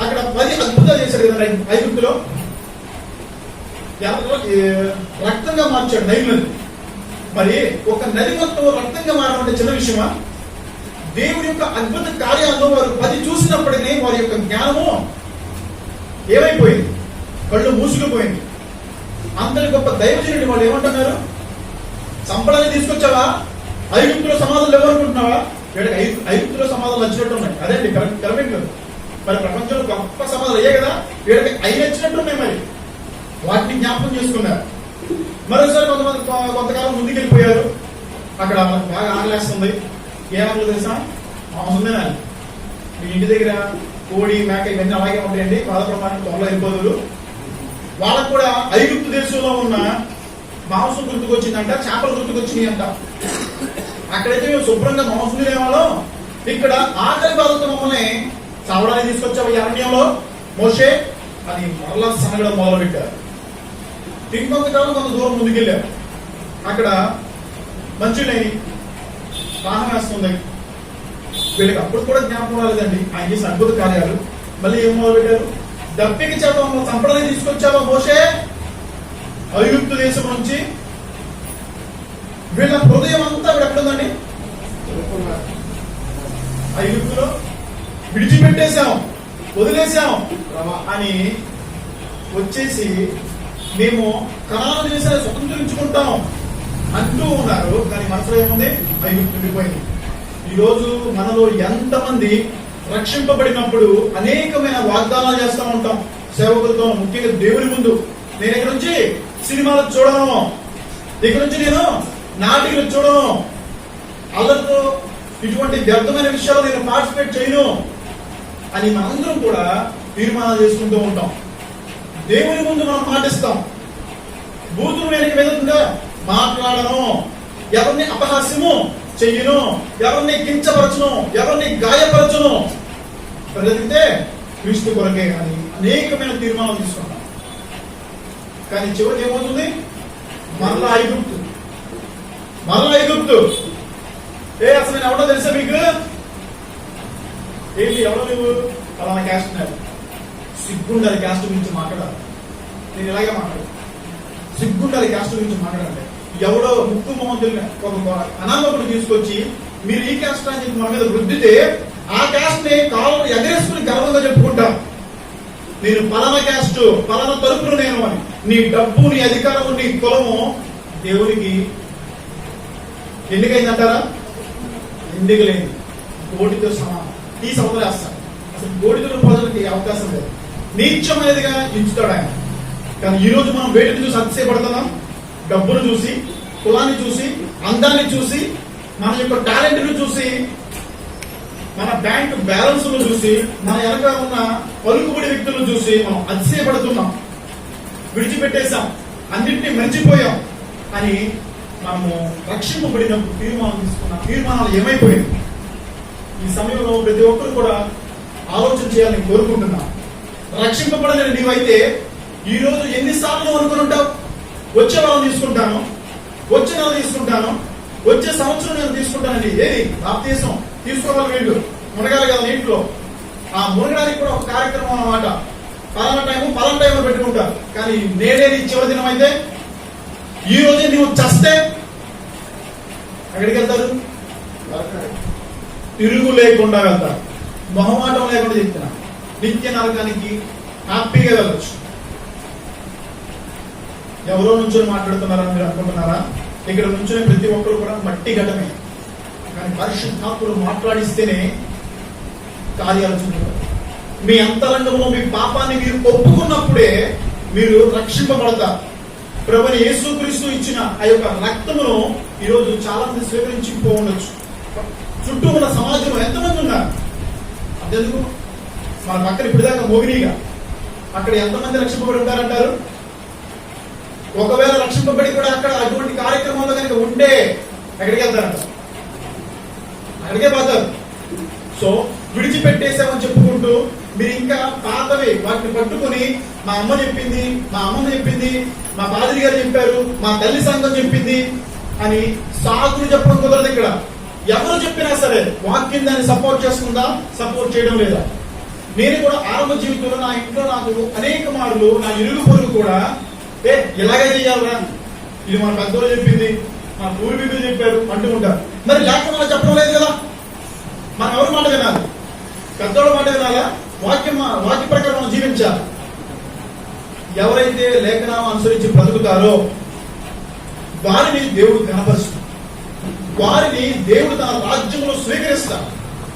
అక్కడ 10 అద్భుతాలు చేశాడు కదా ఐగుప్తులో. రక్తంగా మార్చాడు నైల్ నది. మరి ఒక నది మొత్తం రక్తంగా మారడం అంటే చిన్న విషయమా? దేవుడి యొక్క అద్భుత కార్యాలను వారు 10 చూసినప్పటికీ వారి యొక్క జ్ఞానము ఏమైపోయింది? కళ్ళు మూసుకుపోయింది. అంతటి గొప్ప దైవజనుడి వాళ్ళు ఏమంటున్నారు? సంపదని తీసుకొచ్చావా? ఐగుప్తులో సమాధానం ఎవరనుకుంటున్నావా? వీళ్ళకి ఐగుప్తులో సమాధానం నచ్చినట్టు ఉన్నాయి. అదేంటి కరెక్ట్. మరి ప్రపంచంలో గొప్ప సమాధానం అయ్యే కదా, వీళ్ళకి అవి నచ్చినట్టు ఉన్నాయి. మరి వాటిని జ్ఞాపకం చేసుకున్నారు. మరోసారి కొంతకాలం ముందుకు వెళ్ళిపోయారు. అక్కడ వాళ్ళకి బాగా ఆకలేస్తుంది. ఏమన్నా తెలుసా? మాంసమేనా? మీ ఇంటి దగ్గర కోడి మేక ఇవన్నీ అలాగే ఉంటాయండి. పాద ప్రమాణం త్వరలో వెళ్ళిపోదురు. వాళ్ళకు కూడా ఐగుప్తు దేశంలో ఉన్న మాంసం గుర్తుకొచ్చిందంట, చేపలు గుర్తుకొచ్చినాయి అంట. అక్కడైతే మేము శుభ్రంగా మాంసం తినేవాళ్ళం, ఇక్కడ ఆకలి బాధతో మమ్మల్ని చావడానికి తీసుకొచ్చావు ఈ అరణ్యంలో మోషే అని మరలా సనగడం మొదలు పెట్టారు. ఇంకొంతకాలం కొంత దూరం ముందుకెళ్ళారు. అక్కడ మంచినీళ్ళని దాహం వేస్తుంది. వీళ్ళకి అప్పుడు కూడా జ్ఞాపకం రాలేదండి ఆయన చేసిన అద్భుత కార్యాలు. మళ్ళీ ఏం మొదలు పెట్టారు? దప్పికి చేత చంపడానికి తీసుకొచ్చావా మోషే ఐగుప్తు దేశం నుంచి? వీళ్ళ హృదయం అంతా ఎక్కడుందండి? ఐగుప్తులో విడిచిపెట్టేశాం, వదిలేశాం అని వచ్చేసి మేము కనాను దేశాన్ని స్వతంత్రించుకుంటాం అంటూ ఉన్నారు. కానీ మనసులో ఏముంది? ఐగుప్తు ఉండిపోయింది. ఈరోజు మనలో ఎంతమంది రక్షింపబడినప్పుడు అనేకమైన వాగ్దానాలు చేస్తూ ఉంటాం సేవకులతో, ముఖ్యంగా దేవుని ముందు. నేను ఇక్కడ నుంచి సినిమాలు చూడను, ఇక్కడ నుంచి నేను నాటికలు చూడను, అల్లరితో ఇటువంటి వ్యర్థమైన విషయాలు నేను పార్టిసిపేట్ చేయను అని మనందరం కూడా తీర్మానాలు చేసుకుంటూ ఉంటాం. దేవుని ముందు మనం పాటిస్తాం. బూతులు నేను విధంగా మాట్లాడను, ఎవరిని అపహాస్యము చెయ్యను, ఎవరిని కించపరచును, ఎవరిని గాయపరచును, ప్రజలితే క్రీస్తు కొరకే అని అనేకమైన తీర్మానాలు తీసుకుంటాం. కానీ చివరికి ఏమవుతుంది? మరలా ఐగుప్తు. అసలు నేను ఎవడో తెలుసా మీకు? ఏంటి ఎవడో నువ్వు? అలానే క్యాస్ట్ ఉన్నారు. సిగ్గుండాలి క్యాస్ట్ గురించి మాట్లాడాలి. నేను ఇలాగే మాట్లాడు. సిగ్గుండాలి క్యాస్ట్ గురించి మాట్లాడాలి. ఎవడో ముక్కు మొహం తెలియని ఒక అనామకుడు తీసుకొచ్చి మీరు ఈ క్యాస్ట్ అని చెప్పి మన మీద వృద్ధితే ఆ క్యాస్ట్ ని కాళ్ళు ఎగరేసుకుని గర్వంగా చెప్పుకుంటాం. నేను పలానా క్యాస్ట్, పలానా తరపులు నేను అని. నీ డబ్బు, నీ అధికారము, నీ కులము దేవునికి ఎన్నికైందంటారా? ఎందుకులేంది. కోటితో సమానం. ఈ సౌదరేస్తాను. అసలు కోటితో ప్రజలకి అవకాశం లేదు. నీచమైనదిగా ఎంచుతాడు ఆయన. కానీ ఈ రోజు మనం వేటిని చూసి అతిశయపడుతున్నాం? డబ్బును చూసి, కులాన్ని చూసి, అందాన్ని చూసి, మన యొక్క టాలెంట్ ను చూసి, మన బ్యాంక్ బ్యాలెన్స్ ను చూసి, మన వెనక ఉన్న పలుకుబడి వ్యక్తులను చూసి మనం అతిశయపడుతున్నాం. విడిచిపెట్టేశాం, అన్నింటినీ మర్చిపోయాం అని మనము రక్షింపబడినప్పుడు తీర్మానం తీసుకున్న తీర్మానాలు ఏమైపోయాయి? ఈ సమయంలో ప్రతి ఒక్కరు కూడా ఆలోచన చేయాలని కోరుకుంటున్నాం. రక్షింపబడలేని నీవైతే ఈ రోజు ఎన్నిసార్లు అనుకుని ఉంటావు? వచ్చే వారం తీసుకుంటాను, వచ్చే నెల తీసుకుంటాను, వచ్చే సంవత్సరం నేను తీసుకుంటానండి. ఏది బాప్తీసం తీసుకోవాలి, వీళ్ళు మునగాలి కదా నీటిలో. ఆ మునగడానికి కూడా ఒక కార్యక్రమం అన్నమాట. పలానా టైంలో పెట్టుకుంటారు. కానీ నేనే చివరి దినం అయితే ఈ రోజే నువ్వు చస్తే ఎక్కడికి వెళ్తారు? తిరుగు లేకుండా వెళ్తారు. మొహమాటం లేకుండా చెప్తున్నా. నిత్య నరకానికి హ్యాపీగా వెళ్ళచ్చు. ఎవరో నుంచొని మాట్లాడుతున్నారని మీరు అనుకుంటున్నారా? ఇక్కడ నుంచొని ప్రతి ఒక్కరు కూడా మట్టి ఘటమే. కానీ పరిశుద్ధాత్ముడు మాట్లాడిస్తేనే కార్యాలు చూపుతారు. మీ అంతరంగంలో మీ పాపాన్ని మీరు ఒప్పుకున్నప్పుడే మీరు రక్షింపబడతారు. ప్రభువైన యేసుక్రీస్తు ఇచ్చిన ఆ యొక్క రక్తమును ఈరోజు చాలా మంది స్వీకరించిపోవచ్చు. చుట్టూ ఉన్న సమాజంలో ఎంతమంది ఉన్నారు? అంతెందుకు మన పక్కన ఇప్పటిదాకా మోగినీగా అక్కడ ఎంతమంది రక్షింపబడి ఉంటారంటారు? ఒకవేళ రక్షింపబడి కూడా అక్కడ అటువంటి కార్యక్రమంలో కనుక ఉంటే ఎక్కడికి వెళ్తారంట? అక్కడికే పోతారు. సో విడిచిపెట్టేసామని చెప్పుకుంటూ మీరు ఇంకా పాతవి వాటిని పట్టుకుని మా అమ్మ చెప్పింది, మా అమ్మమ్మ చెప్పింది, మా పాదిరి గారు చెప్పారు, మా తల్లి సంఘం చెప్పింది అని సాకులు చెప్పడం కుదరదు. ఇక్కడ ఎవరు చెప్పినా సరే వాక్యం దాన్ని సపోర్ట్ చేస్తుందా, సపోర్ట్ చేయడం లేదా? నేను కూడా ఆరంభ జీవితంలో నా ఇంట్లో నాకు అనేక మార్లు నా ఇరుగు పొరుగు కూడా ఇలాగే చెయ్యాలరా, ఇది మన పెద్దలు చెప్పింది, మన పూర్వీకులు చెప్పారు అంటూ ఉంటారు. మరి లేకపోతే మనం చెప్పడం లేదు కదా. మనం ఎవరి మాట వినాలి? పెద్దోళ్ళ మాట వినాలా? వాక్య ప్రకారం మనం జీవించాలి. ఎవరైతే లేఖనాలను అనుసరించి బ్రతుకుతారో వారిని దేవుడు కనపరుస్తాడు, వారిని దేవుడు తన రాజ్యంలో స్వీకరిస్తాడు.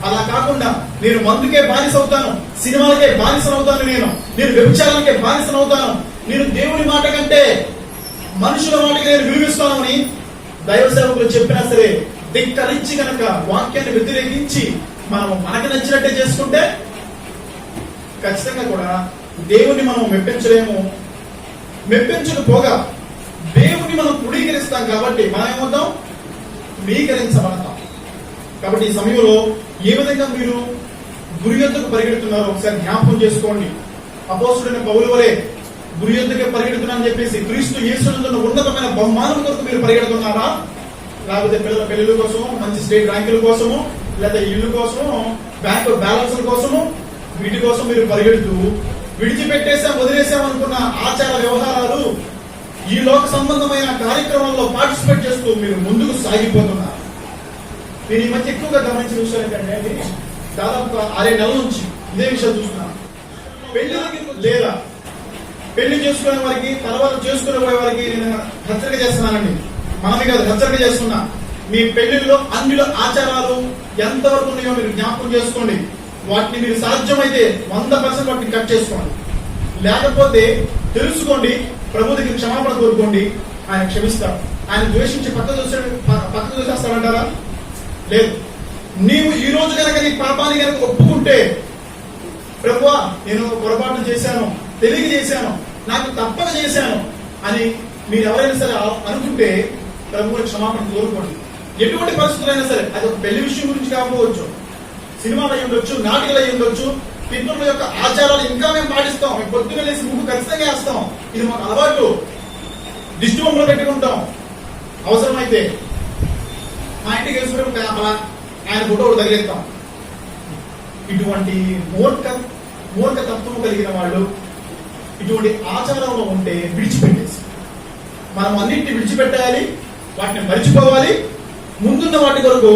అలా కాకుండా నేను మందుకే బానిస అవుతాను, సినిమాలకే బానిసనవుతాను, నేను వ్యభిచారానికే బానిసనవుతాను, నేను దేవుని మాట కంటే మనుషుల మాటకి నేను విలువిస్తానని దైవ సేవకులు చెప్పినా సరే ధిక్కరించి గనక వాక్యాన్ని వ్యతిరేకించి మనం మనకు నచ్చినట్టే చేసుకుంటే ఖచ్చితంగా కూడా దేవుని మనం మెప్పించలేము. మెప్పించకపోగా దేవుని మనం పుడీకరిస్తాం కాబట్టి మనం ఏమవుతాం? పుడీకరించబడతాం. కాబట్టి ఈ సమయంలో ఏ విధంగా మీరు గురి యొద్దకు పరిగెడుతున్నారో ఒకసారి జ్ఞాపకం చేసుకోండి. అపోస్తుడైన పౌలు వలె గురి యొద్దకే పరిగెడుతున్నారని చెప్పేసి క్రీస్తు యేసునందున్న ఉన్నతమైన బహుమానం కొరకు మీరు పరిగెడుతున్నారా? లేకపోతే పిల్లల పెళ్లిల కోసము, మంచి స్టేట్ ర్యాంకుల కోసము, లేదా ఇల్లు కోసము, బ్యాంకు బ్యాలెన్స్ల కోసము, వీటి కోసం మీరు పరిగెడుతూ విడిచిపెట్టేసాం వదిలేసాం అనుకున్న ఆచార వ్యవహారాలు, ఈ లోక సంబంధమైన కార్యక్రమాల్లో పార్టిసిపేట్ చేస్తూ మీరు ముందుకు సాగిపోతున్నారు. నేను ఈ మధ్య ఎక్కువగా గమనించిన విషయం ఏంటంటే దాదాపు 6 నెలల నుంచి ఇదే విషయం చూస్తున్నాను. పెళ్లికి లేదా పెళ్లి చేసుకునే వారికి, తర్వాత చేసుకునే వారికి నేను హెచ్చరిక చేస్తున్నానండి. మనమే కాదు, హెచ్చరిక చేస్తున్నా. మీ పెళ్లిలో అన్నిల ఆచారాలు ఎంతవరకు ఉన్నాయో మీరు జ్ఞాపకం చేసుకోండి. వాటిని మీరు సాధ్యమైతే 100% వాటిని కట్ చేసుకోండి. లేకపోతే తెలుసుకోండి, ప్రభు దగ్గర క్షమాపణ కోరుకోండి, ఆయన క్షమిస్తాడు. ఆయన ద్వేషించి పక్కకు చూసేస్తాడంటారా? లేదు. నీవు ఈ రోజు కనుక నీ పాపాన్ని కనుక ఒప్పుకుంటే, ప్రభువా నేను పొరపాటు చేశాను, తెలియ చేశాను, నాకు తప్పక చేశాను అని మీరు ఎవరైనా సరే అనుకుంటే ప్రభువుని క్షమాపణ కోరుకోండి. ఎటువంటి పరిస్థితులైనా సరే, అది ఒక పెళ్లి విషయం గురించి కాకపోవచ్చు, సినిమాలు అయి ఉండొచ్చు, నాటికలు అయి ఉండొచ్చు, పితృల యొక్క ఆచారాలు ఇంకా మేము పాటిస్తాం, మేము పొద్దున లేసి ముగ్గు ఖచ్చితంగా వేస్తాం, ఇది మాకు అలవాటు, దిష్టి బొమ్మలు పెట్టుకుంటాం, అవసరమైతే మా ఇంటికి వేసుకుంటే ఆయన ఫోటో తగిలిస్తాం. ఇటువంటి మూర్ఖ తత్వం కలిగిన వాళ్ళు ఇటువంటి ఆచారంలో ఉంటే విడిచిపెట్టేసి మనం అన్నింటినీ విడిచిపెట్టాలి, వాటిని మరిచిపోవాలి, ముందున్న వాటి కొరకు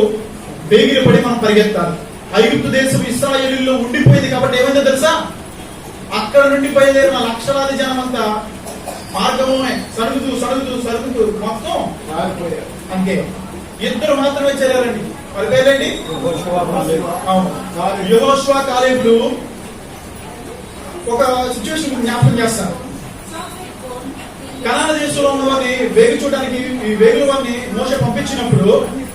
వేగిరపడి మనం పరిగెత్తాలి. ఐగుప్తు దేశం ఇశ్రాయేలులో ఉండిపోయింది కాబట్టి ఏమైందో తెలుసా? అక్కడ నుండి బయలుదేరిన లక్షలాది జనం అంతా మార్గమే సరుగుతూ మొత్తం అంతే. 2 మాత్రమే చేరారండి. మరి పేరండి యెహోషువ, కాలేబులు. ఒక సిచ్యువేషన్ జ్ఞాపకం చేస్తారు. కనాన దేశంలో ఉన్న వారిని వేగి చూడడానికి ఈ వేగుల వారిని మోషే పంపించినప్పుడు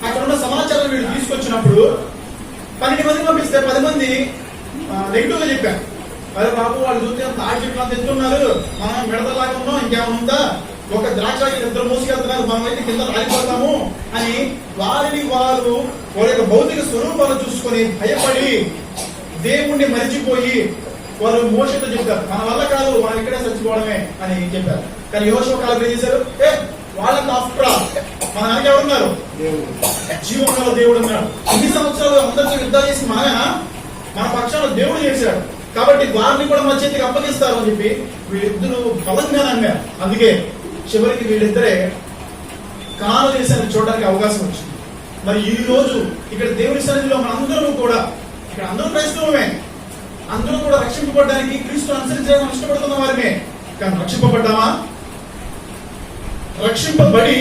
అక్కడ ఉన్న సమాచారం వీళ్ళు తీసుకొచ్చినప్పుడు 12 మంది పంపిస్తే 10 మంది నెగిటివ్ గా చెప్పారు. మరి బాబు వాళ్ళు చూస్తే తాడి చెట్లు అంత ఎత్తున్నారు, మనం మిడతలాగా ఉన్నాం, ఇంకేమైనా ఉందా, ఒక ద్రాక్షకి 2 మోసుకెళ్తున్నారు, మనం అయితే కింద రాలిపోతాము అని వారిని వారు వారి యొక్క భౌతిక స్వరూపాలు చూసుకొని భయపడి దేవుణ్ణి మరిచిపోయి వారు మోషతో చెప్తారు, మన వల్ల కాదు, మనం ఇక్కడే చచ్చిపోవడమే అని చెప్పారు. కానీ యెహోషువ కాలం ఏం చేశారు? వాళ్ళకి ఆఫ్టర్ మన వెనక ఎవరున్నారు? జీవన దేవుడు ఉన్నాడు. 2 సంవత్సరాలు అందరితో యుద్ధాలు చేసి మన పక్షాన దేవుడు చేశాడు కాబట్టి వారిని కూడా మన చేతికి అప్పగిస్తారు అని చెప్పి వీళ్ళిద్దరూ బలంగా నమ్మారు. అందుకే చివరికి వీళ్ళిద్దరే కానాను దేశాన్ని చూడడానికి అవకాశం వచ్చింది. మరి ఈ రోజు ఇక్కడ దేవుని సన్నిధిలో మనందరూ కూడా, ఇక్కడ అందరూ క్రైస్తవమే, అందరూ కూడా రక్షింపబడడానికి క్రీస్తును అనుసరించడానికి ఇష్టపడుతున్న వారిమే. కానీ రక్షింపబడ్డామా? రక్షింపబడి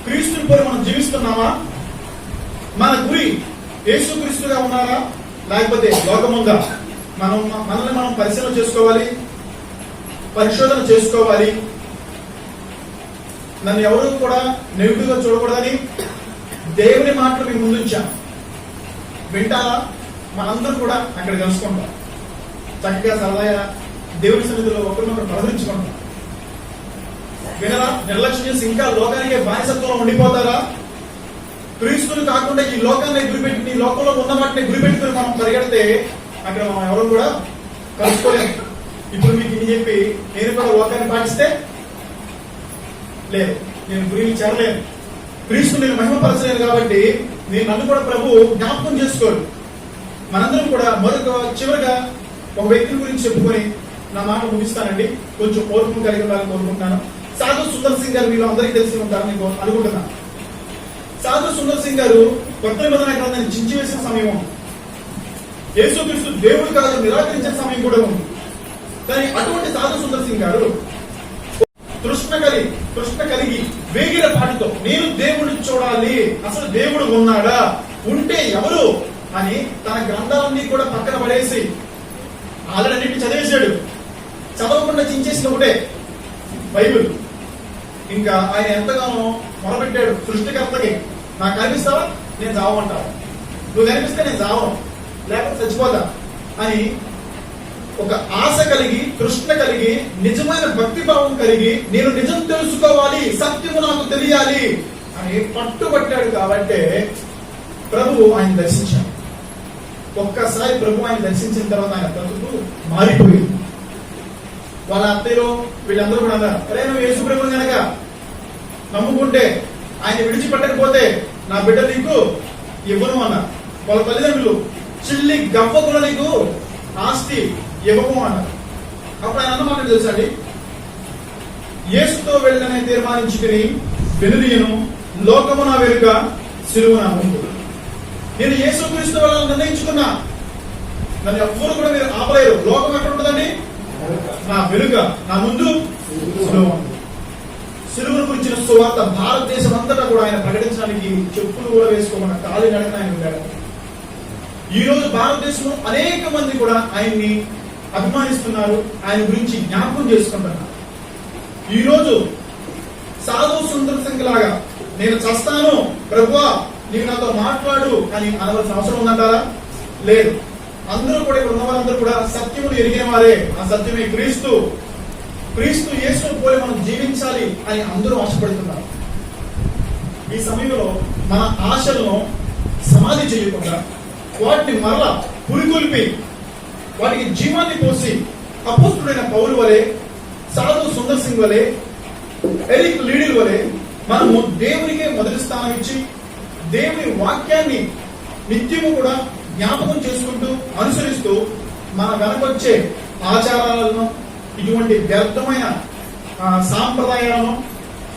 క్రీస్తుని పోలి మనం జీవిస్తున్నామా? మన గురి యేసుక్రీస్తుగా ఉన్నారా లేకపోతే లోకముందా? మనల్ని మనం పరిశీలన చేసుకోవాలి, పరిశోధన చేసుకోవాలి. నన్ను ఎవరు కూడా నెగిటివ్ గా చూడకూడదని దేవుని మాటలు మీ ముందుంచాం. వింటారా? మనందరూ కూడా అక్కడ కలుసుకుంటాం, చక్కగా సరదాగా దేవుని సన్నిధిలో ఒకరినొకరు ప్రదర్శించుకుంటాం. వినరా? నిర్లక్ష్యం చేసి ఇంకా లోకానికే బానిసత్వంలో ఉండిపోతారా? క్రీస్తుని కాకుండా ఈ లోకాన్ని గురిపెట్టి, ఈ లోకంలో ఉన్న వాటిని గురిపెట్టుకుని మనం పరిగెడితే అక్కడ మనం ఎవరు కూడా కలుసుకోలేము. ఇప్పుడు మీకు ఇన్ని చెప్పి నేను కూడా లోకాన్ని పాటిస్తే లేదు, నేను గురికి చేరలేను, క్రీస్తు నేను మహిమపరచలేను. కాబట్టి నేను నన్ను కూడా ప్రభు జ్ఞాపకం చేసుకోడు. మనందరం కూడా చివరిగా ఒక వ్యక్తి గురించి చెప్పుకొని నా మాట ముగిస్తానండి. కొంచెం ఓర్పు కలిగి ఉండాలని కోరుకుంటున్నాను. సాధు సుందర్ సింగ్ గారు మీరు అందరికీ తెలిసి ఉంటారని నేను అనుకుంటున్నాను. సాధు సుందర్ సింగ్ గారు కొత్త నిబంధన గ్రంథాన్ని చించివేసిన సమయం, యేసుక్రీస్తు దేవుడు కాదు నిరాకరించిన సమయం కూడా ఉంది. కానీ అటువంటి సాధు సుందర్ సింగ్ గారు తృష్ణ కలిగి వేగిన పాటితో నేను దేవుడిని చూడాలి, అసలు దేవుడు ఉన్నాడా, ఉంటే ఎవరు అని తన గ్రంథాలన్నీ కూడా పక్కన పడేసి ఆల్రెడీ చదివేశాడు. చదవకుండా చించేసిన ఒకటే బైబిల్. ఇంకా ఆయన ఎంతగానో మొరపెట్టాడు సృష్టికర్తకి, నాకు కనిపిస్తావా నేను చావమంటావు, నువ్వు కనిపిస్తే నేను చావను లేకపోతే చచ్చిపోతా అని ఒక ఆశ కలిగి, తృష్ణ కలిగి, నిజమైన భక్తి భావం కలిగి, నేను నిజం తెలుసుకోవాలి, సత్యము నాకు తెలియాలి అని పట్టుబట్టాడు. కాబట్టి ప్రభువు ఆయన దర్శించాడు. ఒక్కసారి ప్రభు ఆయన దర్శించిన తర్వాత ఆయన బ్రతుకు మారిపోయింది. వాళ్ళ అత్తయ్యలో వీళ్ళందరూ కూడా అన్నారు, అరే నువ్వు యేసు ప్రభుని కనుక నమ్ముకుంటే, ఆయన విడిచిపెట్టకపోతే నా బిడ్డ నీకు ఇవ్వను అన్నారు. వాళ్ళ తల్లిదండ్రులు చిల్లి గవ్వ కూడా నీకు ఆస్తి ఇవ్వము అన్నారు. అప్పుడు ఆయన అన్నమాట తెలుసండి, యేసుతో వెళ్ళనే తీర్మానించుకుని వెనుదీయను, లోకము నా వెనుక, సిలువ నా ముందు. నేను యేసుక్రీస్తు వెళ్ళాలని నిర్ణయించుకున్నా, నన్ను ఎవ్వరు కూడా మీరు ఆపలేరు. లోకం ఎక్కడ ఉంటుందండి? నా వెనుక, నా ముందు సిలువ. సిలువను గురించిన సువార్త భారతదేశం అంతటా కూడా ఆయన ప్రకటించడానికి చెప్పులు కూడా వేసుకోకుండా కాలి నడకన ఆయన వెళ్ళాడు. ఈ రోజు భారతదేశంలో అనేక మంది కూడా ఆయన్ని అభిమానిస్తున్నారు, ఆయన గురించి జ్ఞాపకం చేసుకుంటున్నారు. ఈ రోజు సాధు సుందర్ సింగ్ లాగా నేను చస్తాను ప్రభువా నీవు నాతో మాట్లాడు అని అనవలసిన అవసరం ఉందంటారా? లేదు. అందరూ కూడా ఇక్కడ ఉన్న వారందరూ కూడా సత్యమును ఎరిగిన వారే. ఆ సత్యమే క్రీస్తు. క్రీస్తు యేసును పోలి మనం జీవించాలి అని అందరూ ఆశపడుతున్నారు. ఈ సమయంలో మన ఆశలను సమాధి చేయకుండా వాటిని మరలా పురికొల్పి వాటికి జీవాన్ని పోసి అపోస్తుడైన పౌలు వలె, సాధు సుందర్ సింగ్ వలె, ఎరిక్ లీడిల్ వలె మనము దేవునికే మొదటి స్థానం ఇచ్చి దేవుని వాక్యాన్ని నిత్యము కూడా జ్ఞాపకం చేసుకుంటూ అనుసరిస్తూ మన వెనకొచ్చే ఆచారాలను, ఇటువంటి వ్యర్థమైన సాంప్రదాయాలను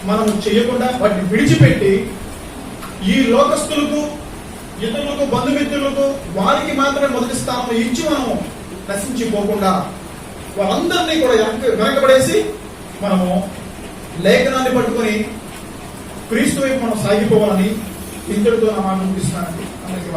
మనము చేయకుండా వాటిని విడిచిపెట్టి ఈ లోకస్తులకు, ఇతరులకు, బంధుమిత్రులకు వారికి మాత్రమే మొదటి స్థానం ఇచ్చి మనము నశించిపోకుండా వాళ్ళందరినీ కూడా వెనకబడేసి మనము లేఖనాన్ని పట్టుకొని క్రీస్తు వైపు మనం సాగిపోవాలని ఇంతటితో నా మాట ముగిస్తున్నానండి. అందరికీ